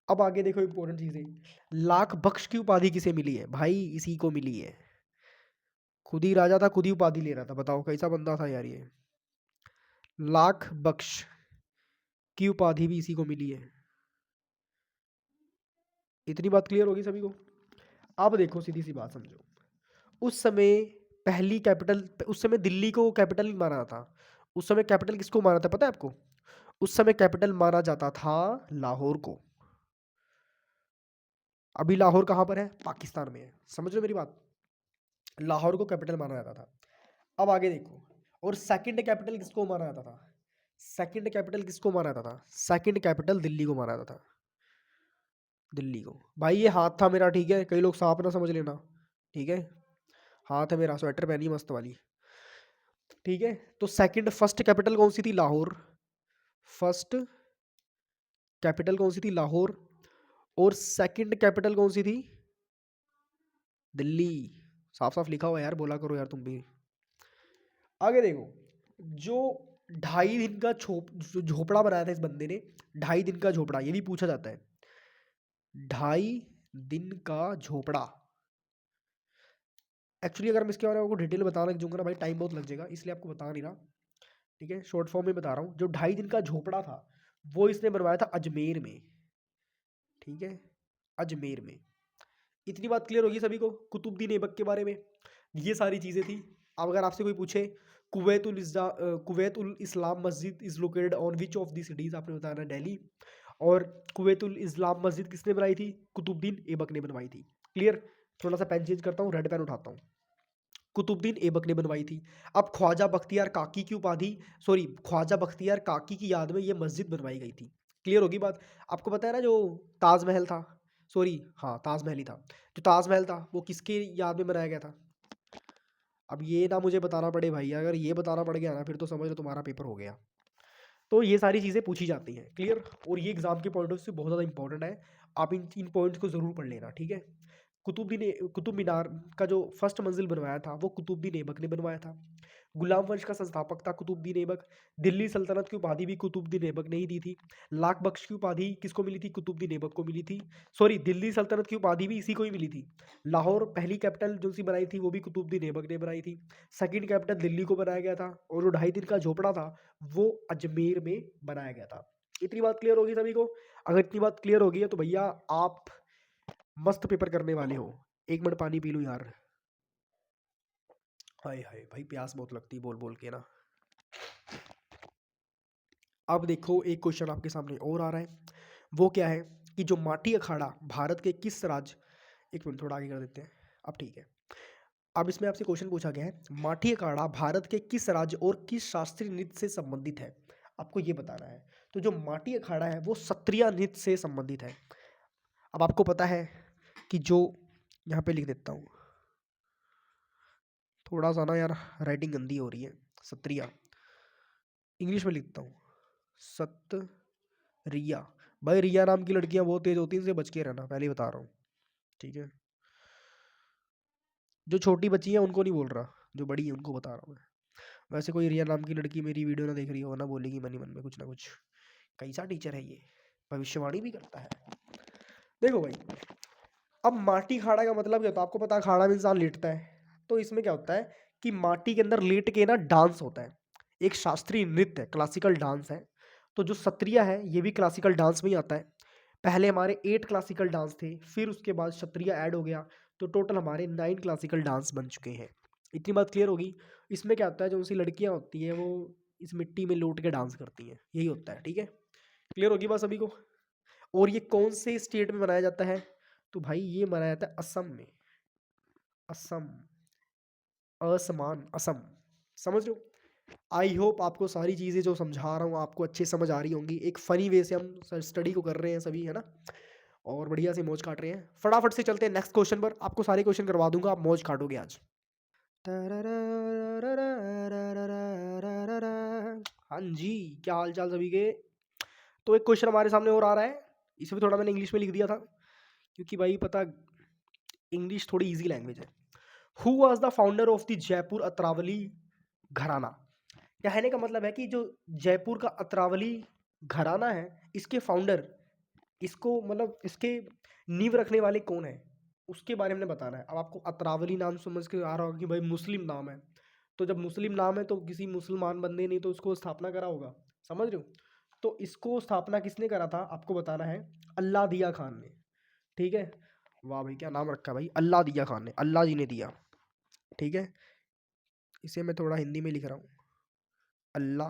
अब आगे देखो इंपॉर्टेंट चीजें, लाख बख्श की उपाधि किसे मिली है? भाई इसी को मिली है, खुद ही राजा था, खुद ही उपाधि ले रहा था, बताओ कैसा बंदा था यार ये। लाख बख्श की उपाधि भी इसी को मिली है। इतनी बात क्लियर होगी सभी को? अब देखो सीधी सी बात समझो, उस समय पहली कैपिटल, उस समय दिल्ली को कैपिटल नहीं माना था, उस समय कैपिटल किसको माना था पता है आपको? उस समय कैपिटल माना जाता था लाहौर को। अभी लाहौर कहाँ पर है? पाकिस्तान में है, समझ रहे हो मेरी बात? लाहौर को कैपिटल माना जाता था। अब आगे देखो, और सेकंड कैपिटल किसको माना जाता था? सेकंड कैपिटल किसको माना जाता था? सेकंड कैपिटल दिल्ली को माना जाता था, दिल्ली को। भाई ये हाथ था मेरा, ठीक है, कई लोग सांप ना समझ लेना, ठीक है, हाथ है मेरा, स्वेटर पहनी है मस्त वाली, ठीक है। तो सेकंड, फर्स्ट कैपिटल कौन सी थी? लाहौर। फर्स्ट कैपिटल कौन सी थी? लाहौर। और सेकंड कैपिटल कौन सी थी? दिल्ली। साफ साफ लिखा हुआ यार, बोला करो यार तुम भी। आगे देखो, जो 2.5 दिन का झोपड़ा बनाया था इस बंदे ने, 2.5 दिन का झोपड़ा, ये भी पूछा जाता है। 2.5 दिन का झोपड़ा, एक्चुअली अगर मैं इसके बारे में आपको डिटेल बताना लग जाऊंगा ना भाई, टाइम बहुत लग जाएगा, इसलिए आपको बता नहीं रहा, ठीक है, शॉर्ट फॉर्म में बता रहा हूँ। जो 2.5 दिन का झोपड़ा था वो इसने बनवाया था अजमेर में, ठीक है, अजमेर में। इतनी बात क्लियर होगी सभी को कुतुबुद्दीन ऐबक के बारे में? ये सारी चीज़ें थी। अब अगर आपसे कोई पूछे कुवैत उल इस्लाम मस्जिद is located on which of the cities, आपने बताना दिल्ली। और कुवैत उल इस्लाम मस्जिद किसने बनाई थी? कुतुबुद्दीन ऐबक ने बनवाई थी। क्लियर? थोड़ा सा पेन चेंज करता हूँ, रेड पेन उठाता हूँ। कुतुबुद्दीन ऐबक ने बनवाई थी। अब ख्वाजा बख्तियार काकी की उपाधि, सॉरी, ख्वाजा बख्तियार काकी की याद में ये मस्जिद बनवाई गई थी। क्लियर होगी बात? आपको पता है ना जो ताजमहल था, सॉरी हाँ ताजमहल ही था, जो ताजमहल था वो किसके याद में बनाया गया था? अब ये ना मुझे बताना पड़े भाई, अगर ये बताना पड़ गया ना फिर तो समझ लो तुम्हारा पेपर हो गया। तो ये सारी चीज़ें पूछी जाती हैं, क्लियर? और ये एग्जाम के पॉइंट ऑफ व्यू से बहुत ज़्यादा इंपॉर्टेंट है, आप इन पॉइंट्स को ज़रूर पढ़ लेना, ठीक है। कुतुब मीनार का जो फर्स्ट मंजिल बनवाया था वो कुतुबुद्दीन ऐबक ने बनवाया था। गुलाम वंश का संस्थापक था कुतुबुद्दीन ऐबक। दिल्ली सल्तनत की उपाधि भी कुतुबुद्दीन ऐबक ने ही दी थी। लाख बख्श की उपाधि किसको मिली थी? कुतुबुद्दीन ऐबक को मिली थी। सॉरी, दिल्ली सल्तनत की उपाधि भी इसी को ही मिली थी। लाहौर पहली कैपिटल जो सी बनाई थी वो भी कुतुबुद्दीन ऐबक ने बनाई थी। सेकंड कैपिटल दिल्ली को बनाया गया था, और जो 2.5 दिन का झोपड़ा था वो अजमेर में बनाया गया था। इतनी बात क्लियर होगी सभी को? अगर इतनी बात क्लियर होगी है तो भैया आप मस्त पेपर करने वाले हो। 1 मिनट पानी पी लूँ यार, हाय हाय भाई प्यास बहुत लगती है बोल बोल के ना। अब देखो एक क्वेश्चन आपके सामने और आ रहा है, वो क्या है कि जो माटी अखाड़ा भारत के किस राज्य, एक मिनट थोड़ा आगे कर देते हैं, अब ठीक है। अब इसमें आपसे क्वेश्चन पूछा गया है, माटी अखाड़ा भारत के किस राज्य और किस शास्त्रीय नृत्य से संबंधित है? आपको ये बताना है। तो जो माटी अखाड़ा है वो सत्रिया नृत्य से संबंधित है। अब आपको पता है कि जो, यहाँ पे लिख देता हूँ, थोड़ा सा ना यार राइटिंग गंदी हो रही है, सत्रिया, इंग्लिश में लिखता हूँ, सत्रिया। भाई रिया नाम की लड़कियां बहुत तेज होती हैं, इनसे बच के रहना, पहले ही बता रहा हूँ, ठीक है। जो छोटी बच्ची है उनको नहीं बोल रहा, जो बड़ी है उनको बता रहा हूँ मैं। वैसे कोई रिया नाम की लड़की मेरी वीडियो ना देख रही हो ना, बोलेगी मन ही मन में कुछ ना कुछ, कैसा टीचर है ये, भविष्यवाणी भी करता है। देखो भाई, अब माटी खाड़ा का मतलब क्या होता है? आपको पता है खाड़ा में इंसान लेटता है, तो इसमें क्या होता है कि माटी के अंदर लेट के ना डांस होता है, एक शास्त्रीय नृत्य है, क्लासिकल डांस है। तो जो सत्रिया है ये भी क्लासिकल डांस में ही आता है। पहले हमारे 8 क्लासिकल डांस थे, फिर उसके बाद क्षत्रिय ऐड हो गया, तो टोटल हमारे 9 क्लासिकल डांस बन चुके हैं। इतनी बात क्लियर होगी? इसमें क्या होता है, जो उनसी लड़कियां होती हैं वो इस मिट्टी में लौट के डांस करती हैं, यही होता है, ठीक है। क्लियर होगी बात सभी को? और ये कौन से स्टेट में मनाया जाता है? तो भाई ये मनाया जाता है असम में, असम, असमान, असम, समझ लो। आई होप आपको सारी चीज़ें जो समझा रहा हूँ आपको अच्छे समझ आ रही होंगी। एक फ़नी वे से हम स्टडी को कर रहे हैं सभी, है ना, और बढ़िया से मौज काट रहे हैं। फटाफट से चलते हैं नेक्स्ट क्वेश्चन पर, आपको सारे क्वेश्चन करवा दूंगा, आप मौज काटोगे आज। हाँ जी, क्या हाल चाल सभी के? तो एक क्वेश्चन हमारे सामने और आ रहा है, इसमें थोड़ा मैंने इंग्लिश में लिख दिया था क्योंकि भाई पता, इंग्लिश थोड़ी इजी लैंग्वेज है। Who was the founder of the Jaipur Atrauli gharana? कहने का मतलब है कि जो जयपुर का अतरावली घराना है, इसके फाउंडर, इसको मतलब इसके नींव रखने वाले कौन है, उसके बारे में बताना है। अब आपको अतरावली नाम समझ के आ रहा होगा कि भाई मुस्लिम नाम है, तो जब मुस्लिम नाम है तो किसी मुसलमान बंदे ने तो उसको स्थापना करा होगा, समझ रहे हो। तो इसको स्थापना किसने करा था आपको बताना है, अल्लाह दिया खान ने। ठीक है, वाह भाई क्या नाम रखा है भाई, अल्लाह दिया खान ने, अल्लाह जी ने दिया। ठीक है, इसे मैं थोड़ा हिंदी में लिख रहा हूँ, अल्लाह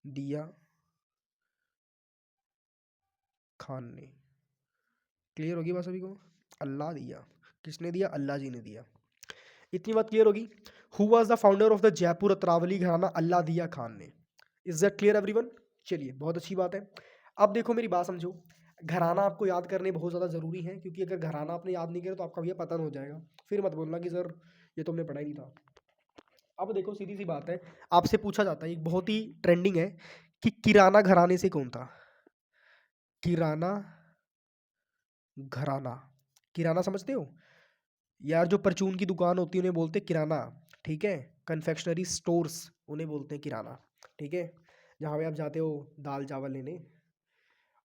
दिया खान ने। क्लियर होगी बात सभी को, अल्लाह दिया, किसने दिया, अल्लाह जी ने दिया। इतनी बात क्लियर होगी। Who was the founder of the Jaipur Atrauli gharana, Alladiya Khan ने। Is that clear everyone. चलिए बहुत अच्छी बात है। अब देखो मेरी बात समझो, घराना आपको याद करने बहुत ज़्यादा ज़रूरी है, क्योंकि अगर घराना आपने याद नहीं किया तो आपका भैया पतन हो जाएगा, फिर मत बोलना कि सर ये तो हमने पढ़ा ही नहीं था। अब देखो सीधी सी बात है, आपसे पूछा जाता है, एक बहुत ही ट्रेंडिंग है कि किराना घराने से कौन था। किराना घराना, किराना समझते हो यार, जो परचून की दुकान होती है उन्हें बोलते हैं किराना। ठीक है, कन्फेक्शनरी स्टोर्स उन्हें बोलते हैं किराना। ठीक है, जहाँ पे आप जाते हो दाल चावल लेने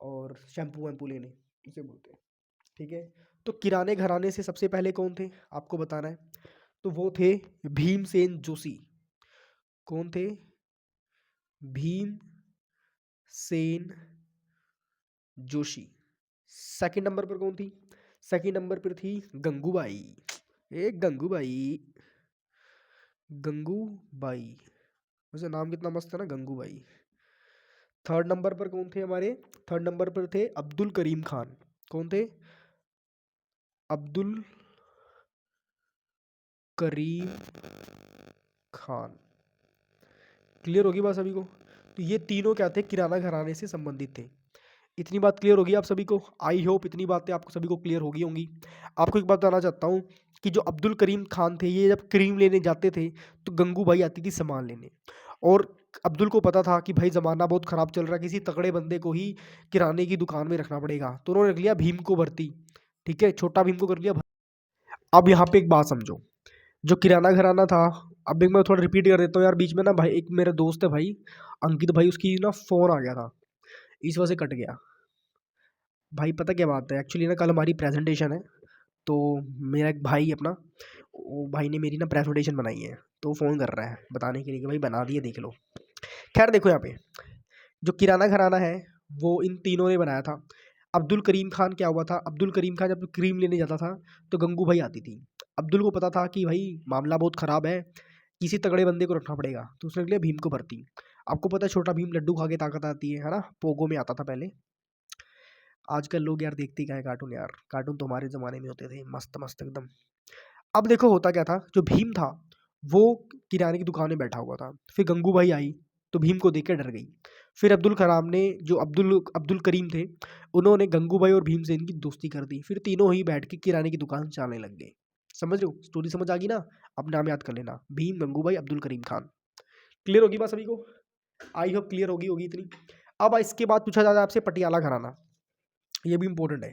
और शैम्पू वैम्पू लेने, उसे बोलते हैं। ठीक है, तो किराने घराने से सबसे पहले कौन थे आपको बताना है, तो वो थे भीमसेन जोशी। कौन थे, भीम सेन जोशी। सेकंड नंबर पर कौन थी, सेकंड नंबर पर थी गंगूबाई। एक गंगूबाई, गंगूबाई, वैसे नाम कितना मस्त है ना, गंगूबाई। थर्ड नंबर पर कौन थे हमारे, थर्ड नंबर पर थे अब्दुल करीम खान। कौन थे, अब्दुल करीम खान। क्लियर होगी बात सभी को। तो ये तीनों क्या थे, किराना घराने से संबंधित थे। इतनी बात क्लियर होगी आप सभी को, आई होप इतनी बातें आपको सभी को क्लियर होगी होंगी। आपको एक बात बताना चाहता हूँ कि जो अब्दुल करीम खान थे, ये जब क्रीम लेने जाते थे तो गंगूबाई आती थी सामान लेने, और अब्दुल को पता था कि भाई ज़माना बहुत ख़राब चल रहा है, किसी तगड़े बंदे को ही किराने की दुकान में रखना पड़ेगा, तो उन्होंने रख लिया भीम को भर्ती। ठीक है, छोटा भीम को कर लिया भर्ती। अब यहाँ पे एक बात समझो, जो किराना घराना था, अब एक मैं थोड़ा रिपीट कर देता हूँ यार, बीच में ना भाई एक मेरा दोस्त है भाई अंकित भाई, उसकी ना फ़ोन आ गया था, इस वजह से कट गया। भाई पता क्या बात है, एक्चुअली ना कल हमारी प्रेजेंटेशन है, तो मेरा एक भाई अपना, वो भाई ने मेरी ना प्रेजेंटेशन बनाई है, तो फ़ोन कर रहा है बताने के लिए कि भाई बना दिए देख लो। खैर देखो यहाँ पे जो किराना घराना है वो इन तीनों ने बनाया था। अब्दुल करीम खान क्या हुआ था, अब्दुल करीम खान जब क्रीम लेने जाता था तो गंगू भाई आती थी। अब्दुल को पता था कि भाई मामला बहुत ख़राब है, किसी तगड़े बंदे को रखना पड़ेगा, तो उसने लिया भीम को भर्ती। आपको पता है छोटा भीम लड्डू खा के ताकत आती है ना, पोगो में आता था पहले। आजकल लोग यार देखते क्या है कार्टून, यार कार्टून तो हमारे ज़माने में होते थे मस्त मस्त एकदम। अब देखो होता क्या था, जो भीम था वो किराने की दुकान में बैठा हुआ था, फिर गंगू भाई आई तो भीम को देख के डर गई। फिर अब्दुल कलाम ने, जो अब्दुल अब्दुल करीम थे, उन्होंने गंगू भाई और भीम से इनकी दोस्ती कर दी, फिर तीनों ही बैठ के किराने की दुकान चलाने लग गए। समझ रहे हो, स्टोरी समझ आ गई ना। अब नाम याद कर लेना, भीम, गंगू भाई, अब्दुल करीम खान। क्लियर होगी बात सभी को, आई होप क्लियर होगी होगी इतनी। अब इसके बाद पूछा जाता है आपसे पटियाला घराना, ये भी इंपॉर्टेंट है।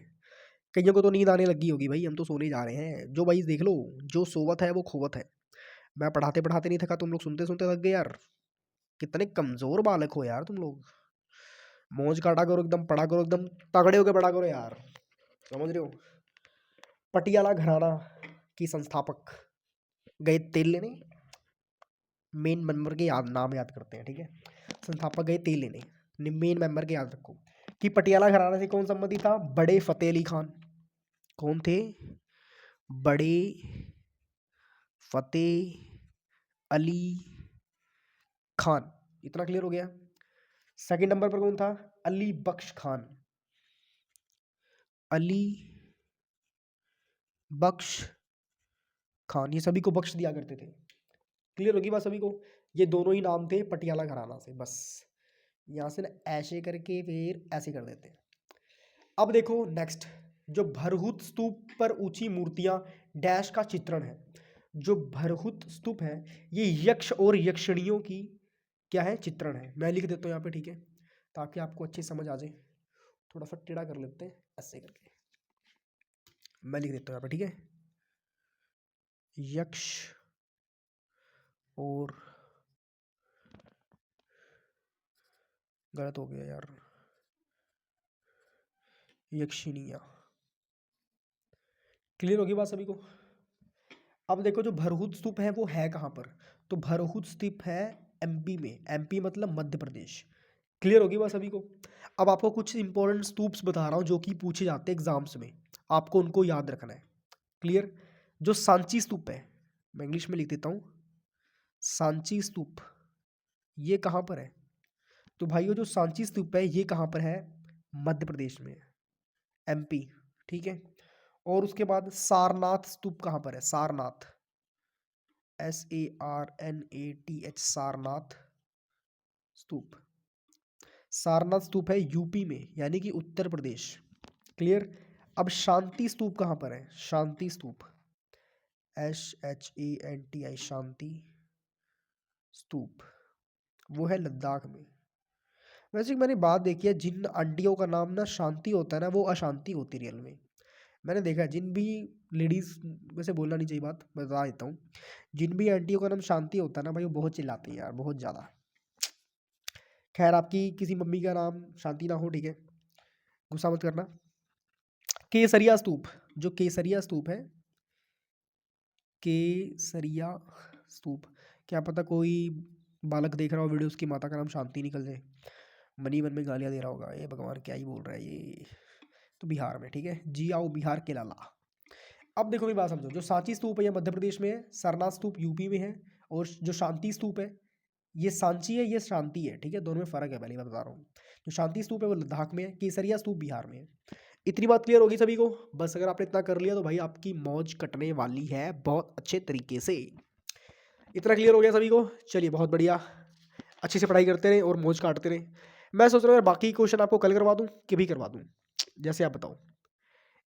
कईयों को तो नींद आने लगी होगी भाई, हम तो सोने जा रहे हैं, जो भाई देख लो, जो सोवत है वो खोवत है। मैं पढ़ाते पढ़ाते नहीं थका, तुम लोग सुनते सुनते थक गए यार। कितने कमजोर बालक हो यार तुम लोग। मौज काटा करो एकदम, पढ़ा करो एकदम, तगड़े होकर पढ़ा करो यार, समझ रहे हो। पटियाला घराना की संस्थापक गए तेल लेने, मेन मेंबर के याद नाम याद करते हैं, ठीक है। संस्थापक गए तेल लेने, मेन मेंबर के याद रखो कि पटियाला घराना से कौन संबंधित था, बड़े फतेह अली खान। कौन थे, बड़े फतेह अली खान। इतना क्लियर हो गया। सेकंड नंबर पर कौन था, अली बख्श खान। अली बख्श खान, ये सभी को बख्श दिया करते थे। क्लियर होगी बात सभी को। ये दोनों ही नाम थे पटियाला घराना से, बस यहाँ से ना ऐसे करके फिर ऐसे कर देते हैं। अब देखो नेक्स्ट, जो भरहुत स्तूप पर ऊंची मूर्तियां डैश का चित्रण है। जो भरहुत स्तूप है ये यक्ष और यक्षिणियों की क्या है, चित्रण है। मैं लिख देता हूँ यहाँ पे, ठीक है, ताकि आपको अच्छी समझ आ जाए। थोड़ा सा टेढ़ा कर लेते हैं ऐसे करके, मैं लिख देता हूँ यहाँ पे, ठीक है। यक्ष और गलत हो गया यार, यक्षिनिया। क्लियर होगी बात सभी को। अब देखो जो भरहुत स्तूप है वो है कहाँ पर, तो भरहुत स्तूप है एमपी में, एमपी मतलब मध्य प्रदेश। क्लियर होगी बात सभी को। अब आपको कुछ इंपॉर्टेंट स्तूप्स बता रहा हूँ जो कि पूछे जाते हैं एग्जाम्स में, आपको उनको याद रखना है। क्लियर। जो सांची स्तूप है, मैं इंग्लिश में लिख देता हूँ, सांची स्तूप, ये कहाँ पर है, तो भाइयों जो सांची स्तूप है ये कहाँ पर है, मध्य प्रदेश में, एमपी। ठीक है। और उसके बाद सारनाथ स्तूप कहाँ पर है, सारनाथ, SARNATH, सारनाथ स्तूप। सारनाथ स्तूप है यूपी में, यानी कि उत्तर प्रदेश। क्लियर। अब शांति स्तूप कहाँ पर है, शांति स्तूप, SHANTI, शांति स्तूप, वो है लद्दाख में। वैसे एक मैंने बात देखी है, जिन आंटियों का नाम ना शांति होता है ना, वो अशांति होती है रियल में। मैंने देखा है, जिन भी लेडीज़, वैसे बोलना नहीं चाहिए बात, बता देता हूँ, जिन भी आंटियों का नाम शांति होता है ना भाई, वो बहुत चिल्लाती है यार, बहुत ज़्यादा। खैर आपकी किसी मम्मी का नाम शांति ना हो, ठीक है, गुस्सा मत करना। केसरिया स्तूप, जो केसरिया स्तूप है, केसरिया स्तूप, क्या पता कोई बालक देख रहा हो वीडियो, उसकी माता का नाम शांति निकल जाए, मन ही मन में गालियाँ दे रहा होगा, ये भगवान क्या ही बोल रहा है ये। तो बिहार में, ठीक है, जी आओ बिहार के लाला। अब देखो मेरी बात समझो, जो सांची स्तूप है ये मध्य प्रदेश में है, सरनाथ स्तूप यूपी में है, और जो शांति स्तूप है ये सांची है, ये शांति है, ठीक है, दोनों में फर्क है, पहले मैं बता रहा हूँ। जो शांति स्तूप है वो लद्दाख में है, केसरिया स्तूप बिहार में है। इतनी बात क्लियर होगी सभी को। बस अगर आपने इतना कर लिया तो भाई आपकी मौज कटने वाली है बहुत अच्छे तरीके से। इतना क्लियर हो गया सभी को, चलिए बहुत बढ़िया, अच्छे से पढ़ाई करते रहे और मौज काटते रहे। मैं सोच रहा हूँ यार बाकी क्वेश्चन आपको कल करवा दूँ कि भी करवा दूँ, जैसे आप बताओ।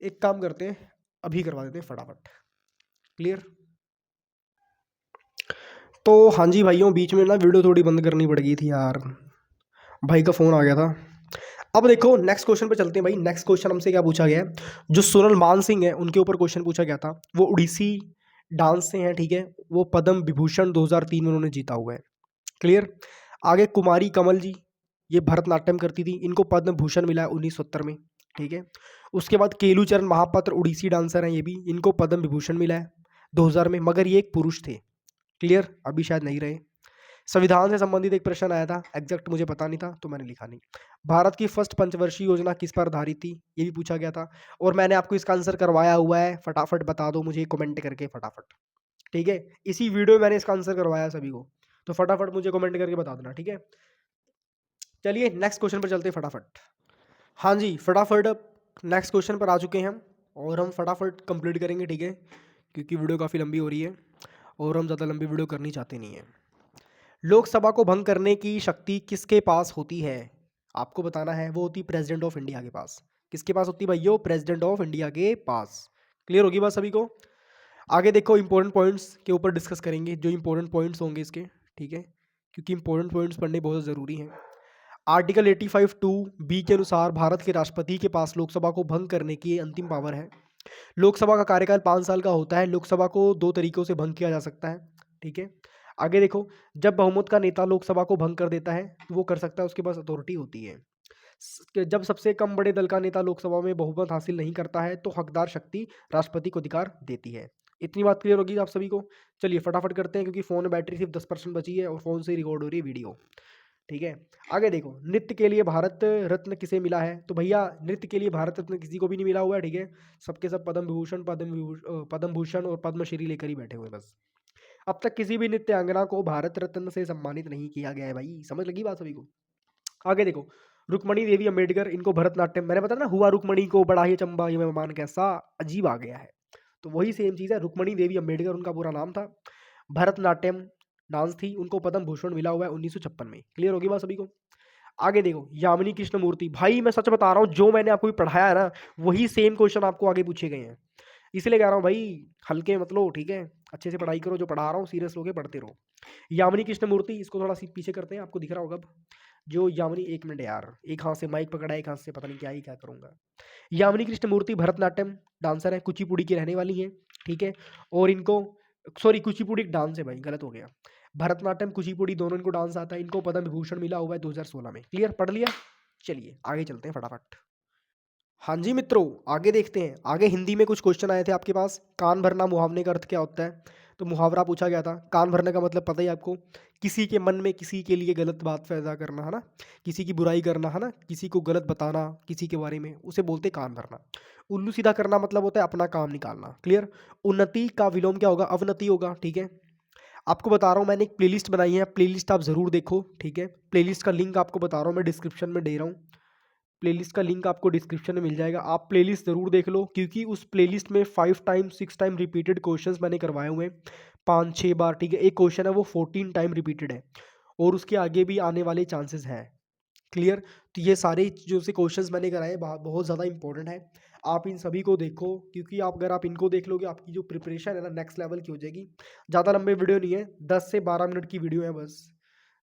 एक काम करते हैं, अभी करवा देते हैं फटाफट। क्लियर। तो हाँ जी भाइयों, बीच में ना वीडियो थोड़ी बंद करनी पड़ गई थी यार, भाई का फ़ोन आ गया था। अब देखो नेक्स्ट क्वेश्चन पे चलते हैं भाई। नेक्स्ट क्वेश्चन हमसे क्या पूछा गया है, जो सोनल मान सिंह है उनके ऊपर क्वेश्चन पूछा गया था, वो उड़ीसी डांस से हैं, ठीक है, वो पद्म विभूषण 2003 में उन्होंने जीता हुआ है। क्लियर। आगे कुमारी कमल जी, ये भरतनाट्यम करती थी, इनको पद्म भूषण मिला है 1970 में, ठीक है। उसके बाद केलूचरण महापात्र उड़ीसी डांसर हैं, ये भी, इनको पद्म विभूषण मिला है 2000 में, मगर ये एक पुरुष थे। क्लियर, अभी शायद नहीं रहे। संविधान से संबंधित एक प्रश्न आया था, एग्जैक्ट मुझे पता नहीं था तो मैंने लिखा नहीं। भारत की फर्स्ट पंचवर्षीय योजना किस पर आधारित थी, ये भी पूछा गया था, और मैंने आपको इसका आंसर करवाया हुआ है, फटाफट बता दो मुझे कमेंट करके फटाफट, ठीक है। इसी वीडियो में मैंने इसका आंसर करवाया सभी को, तो फटाफट मुझे कमेंट करके बता देना, ठीक है। चलिए नेक्स्ट क्वेश्चन पर चलते हैं फटाफट। हाँ जी फटाफट नेक्स्ट क्वेश्चन पर आ चुके हैं हम, और हम फटाफट कंप्लीट करेंगे, ठीक है, क्योंकि वीडियो काफ़ी लंबी हो रही है और हम ज़्यादा लंबी वीडियो करनी चाहते नहीं हैं। लोकसभा को भंग करने की शक्ति किसके पास होती है, आपको बताना है, वो होती प्रेसिडेंट ऑफ इंडिया के पास। किसके पास होती है भाइयों, प्रेसिडेंट ऑफ इंडिया के पास। क्लियर होगी बात सभी को। आगे देखो इंपॉर्टेंट पॉइंट्स के ऊपर डिस्कस करेंगे, जो इंपॉर्टेंट पॉइंट्स होंगे इसके, ठीक है, क्योंकि इंपॉर्टेंट पॉइंट्स पढ़ने बहुत ज़रूरी हैं। आर्टिकल 85(2)(b) के अनुसार भारत के राष्ट्रपति के पास लोकसभा को भंग करने की अंतिम पावर है। लोकसभा का कार्यकाल 5 साल का होता है। लोकसभा को 2 तरीकों से भंग किया जा सकता है, ठीक है। आगे देखो, जब बहुमत का नेता लोकसभा को भंग कर देता है तो वो कर सकता है, उसके पास अथॉरिटी होती है। जब सबसे कम बड़े दल का नेता लोकसभा में बहुमत हासिल नहीं करता है तो हकदार शक्ति राष्ट्रपति को अधिकार देती है। इतनी बात क्लियर होगी आप सभी को। चलिए फटाफट करते हैं, क्योंकि फ़ोन में बैटरी सिर्फ 10% बची है और फ़ोन से रिकॉर्ड हो रही है वीडियो, ठीक है। आगे देखो, नृत्य के लिए भारत रत्न किसे मिला है, तो भैया नृत्य के लिए भारत रत्न किसी को भी नहीं मिला हुआ है, ठीक है। सबके सब पद्म विभूषण, पद्म भूषण और पद्मश्री लेकर ही बैठे हुए हैं बस। अब तक किसी भी नृत्यांगना को भारत रत्न से सम्मानित नहीं किया गया है भाई, समझ लगी बात सभी को। आगे देखो, रुक्मणी देवी अम्बेडकर, इनको भरतनाट्यम, मैंने बताया ना, हुआ रुक्मणी को बड़ा ही चंबा ये मेहमान, कैसा अजीब आ गया है, तो वही सेम चीज़ है। रुक्मणी देवी अम्बेडकर उनका पूरा नाम था, भरतनाट्यम डांस थी, उनको पद्म भूषण मिला हुआ है 1956 में। क्लियर होगी बात सभी को। आगे देखो, यामिनी कृष्ण मूर्ति, भाई मैं सच बता रहा हूँ, जो मैंने आपको भी पढ़ाया है ना, वही सेम क्वेश्चन आपको आगे पूछे गए हैं, इसलिए कह रहा हूँ भाई, हल्के मत लो, ठीक है, अच्छे से पढ़ाई करो, जो पढ़ा रहा हूँ सीरियस होकर पढ़ते रहो। यामिनी कृष्ण मूर्ति, इसको थोड़ा सी पीछे करते हैं, आपको दिख रहा होगा अब। जो यामिनी, एक मिनट यार, एक हाथ से माइक पकड़ा है, एक हाथ से पता नहीं क्या ही क्या करूंगा। यामिनी कृष्ण मूर्ति भरतनाट्यम डांसर है, कुचिपुड़ी की रहने वाली है, ठीक है, और इनको, सॉरी कुचिपुड़ी एक डांस है भाई, गलत हो गया। भरतनाट्यम कुचिपुड़ी दोनों इनको डांस आता है। इनको पद्म विभूषण मिला हुआ है 2016 में। क्लियर, पढ़ लिया। चलिए आगे चलते हैं फटाफट। हाँ जी मित्रों, आगे देखते हैं। आगे हिंदी में कुछ क्वेश्चन आए थे आपके पास। कान भरना मुहावरे का अर्थ क्या होता है? तो मुहावरा पूछा गया था। कान भरने का मतलब पता ही आपको, किसी के मन में किसी के लिए गलत बात पैदा करना, है ना, किसी की बुराई करना, है ना, किसी को गलत बताना किसी के बारे में, उसे बोलते हैं कान भरना। उल्लू सीधा करना मतलब होता है अपना काम निकालना। क्लियर। उन्नति का विलोम क्या होगा? अवनति होगा। ठीक है, आपको बता रहा हूँ, मैंने एक प्लेलिस्ट बनाई है, प्लेलिस्ट आप ज़रूर देखो। ठीक है, प्लेलिस्ट का लिंक आपको बता रहा हूँ मैं, डिस्क्रिप्शन में दे रहा हूँ। प्लेलिस्ट का लिंक आपको डिस्क्रिप्शन में मिल जाएगा। आप प्लेलिस्ट ज़रूर देख लो, क्योंकि उस प्लेलिस्ट में 5 टाइम 6 टाइम रिपीटेड क्वेश्चंस मैंने करवाए हुए हैं, 5-6 बार। ठीक है, एक क्वेश्चन है वो 14 टाइम रिपीटेड है, और उसके आगे भी आने वाले चांसेस हैं। क्लियर। तो ये सारे जो से क्वेश्चंस मैंने कराए हैं बहुत ज़्यादा इंपॉर्टेंट है। आप इन सभी को देखो, क्योंकि आप अगर आप इनको देख लोगे, आपकी जो प्रिपरेशन है ना नेक्स्ट लेवल की हो जाएगी। ज़्यादा लंबे वीडियो नहीं है, 10 से 12 मिनट की वीडियो है बस।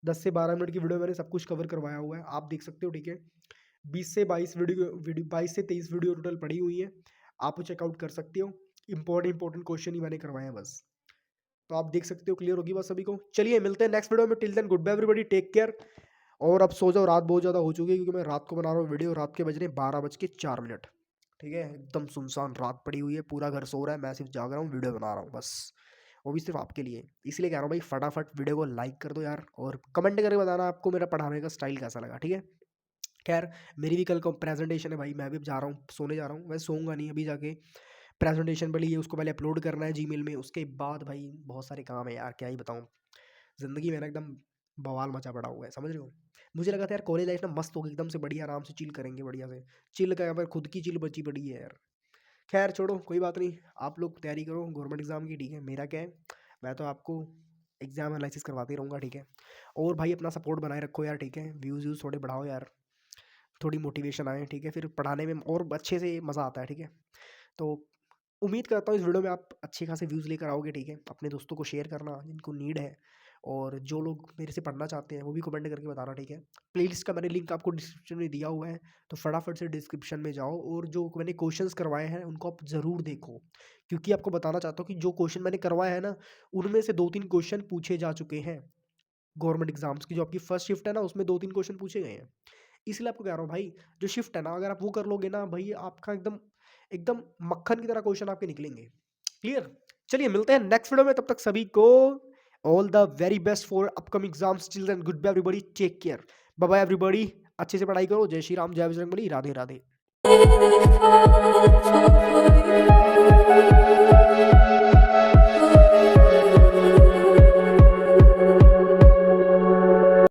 10 से 12 मिनट की वीडियो मैंने सब कुछ कवर करवाया हुआ है, आप देख सकते हो। ठीक है, 20 से 22 वीडियो 22 से 23 वीडियो टोटल पड़ी हुई है, आप चेकआउट कर सकते हो। इंपॉर्टेंट क्वेश्चन ही मैंने करवाए हैं बस, तो आप देख सकते हो। क्लियर होगी बात सभी को। चलिए मिलते हैं नेक्स्ट वीडियो में। Till then good bye everybody, take care. और अब सो जाओ, रात बहुत ज़्यादा हो चुकी है, क्योंकि मैं रात को बना रहा हूँ वीडियो। रात के बज रहे हैं 12:04। ठीक है, एकदम सुनसान रात पड़ी हुई है, पूरा घर सो रहा है, मैं सिर्फ जाग रहा हूँ, वीडियो बना रहा हूँ बस, वो भी सिर्फ आपके लिए। इसलिए कह रहा हूँ भाई, फटाफट वीडियो को लाइक कर दो यार, और कमेंट करके बताना आपको मेरा पढ़ाने का स्टाइल कैसा लगा। ठीक है, खैर मेरी भी कल को प्रेजेंटेशन है भाई, मैं भी जा रहा हूँ, सोने जा रहा हूँ। मैं सोऊंगा नहीं, अभी जाके प्रेजेंटेशन बड़ी है, उसको पहले अपलोड करना है जीमेल में, उसके बाद भाई बहुत सारे काम है यार, क्या ही बताऊँ। ज़िंदगी में ना एकदम बवाल मचा पड़ा हुआ है, समझ रहे हो। मुझे लगा था यार कॉलेज लाइफ ना मस्त होगी, एकदम से बढ़िया, आराम से चिल करेंगे बढ़िया से। चिल का यहाँ पर खुद की चिल बची पड़ी है यार। खैर छोड़ो, कोई बात नहीं। आप लोग तैयारी करो गवर्नमेंट एग्ज़ाम की। ठीक है, मेरा क्या है, मैं तो आपको एग्ज़ाम एनालिसिस करवाते रहूँगा। ठीक है, और भाई अपना सपोर्ट बनाए रखो यार। ठीक है, व्यूज़ थोड़े बढ़ाओ यार, थोड़ी मोटिवेशन आए। ठीक है, फिर पढ़ाने में और अच्छे से मज़ा आता है। ठीक है, तो उम्मीद करता हूँ इस वीडियो में आप अच्छे खासे व्यूज़ लेकर आओगे। ठीक है, अपने दोस्तों को शेयर करना जिनको नीड है, और जो लोग मेरे से पढ़ना चाहते हैं वो भी कमेंट करके बताना। ठीक है, प्लेलिस्ट का मैंने लिंक आपको डिस्क्रिप्शन में दिया हुआ है, तो फटाफट से डिस्क्रिप्शन में जाओ, और जो मैंने क्वेश्चंस करवाए हैं उनको आप ज़रूर देखो, क्योंकि आपको बताना चाहता हूँ कि जो क्वेश्चन मैंने करवाए हैं ना, उनमें से 2-3 क्वेश्चन पूछे जा चुके हैं गवर्नमेंट एग्जाम्स की। जो आपकी फर्स्ट शिफ्ट है ना, उसमें 2-3 क्वेश्चन पूछे गए हैं। इसलिए आपको कह रहा हूँ भाई, जो शिफ्ट है ना, अगर आप वो कर लोगे ना भाई, आपका एकदम एकदम मक्खन की तरह क्वेश्चन आपके निकलेंगे। क्लियर। चलिए मिलते हैं नेक्स्ट वीडियो में, तब तक सभी को all the very best for upcoming exams. Children good bye everybody, take care, bye bye everybody. अच्छे से पढ़ाई करो। जय श्री राम, जय बजरंगबली, राधे राधे।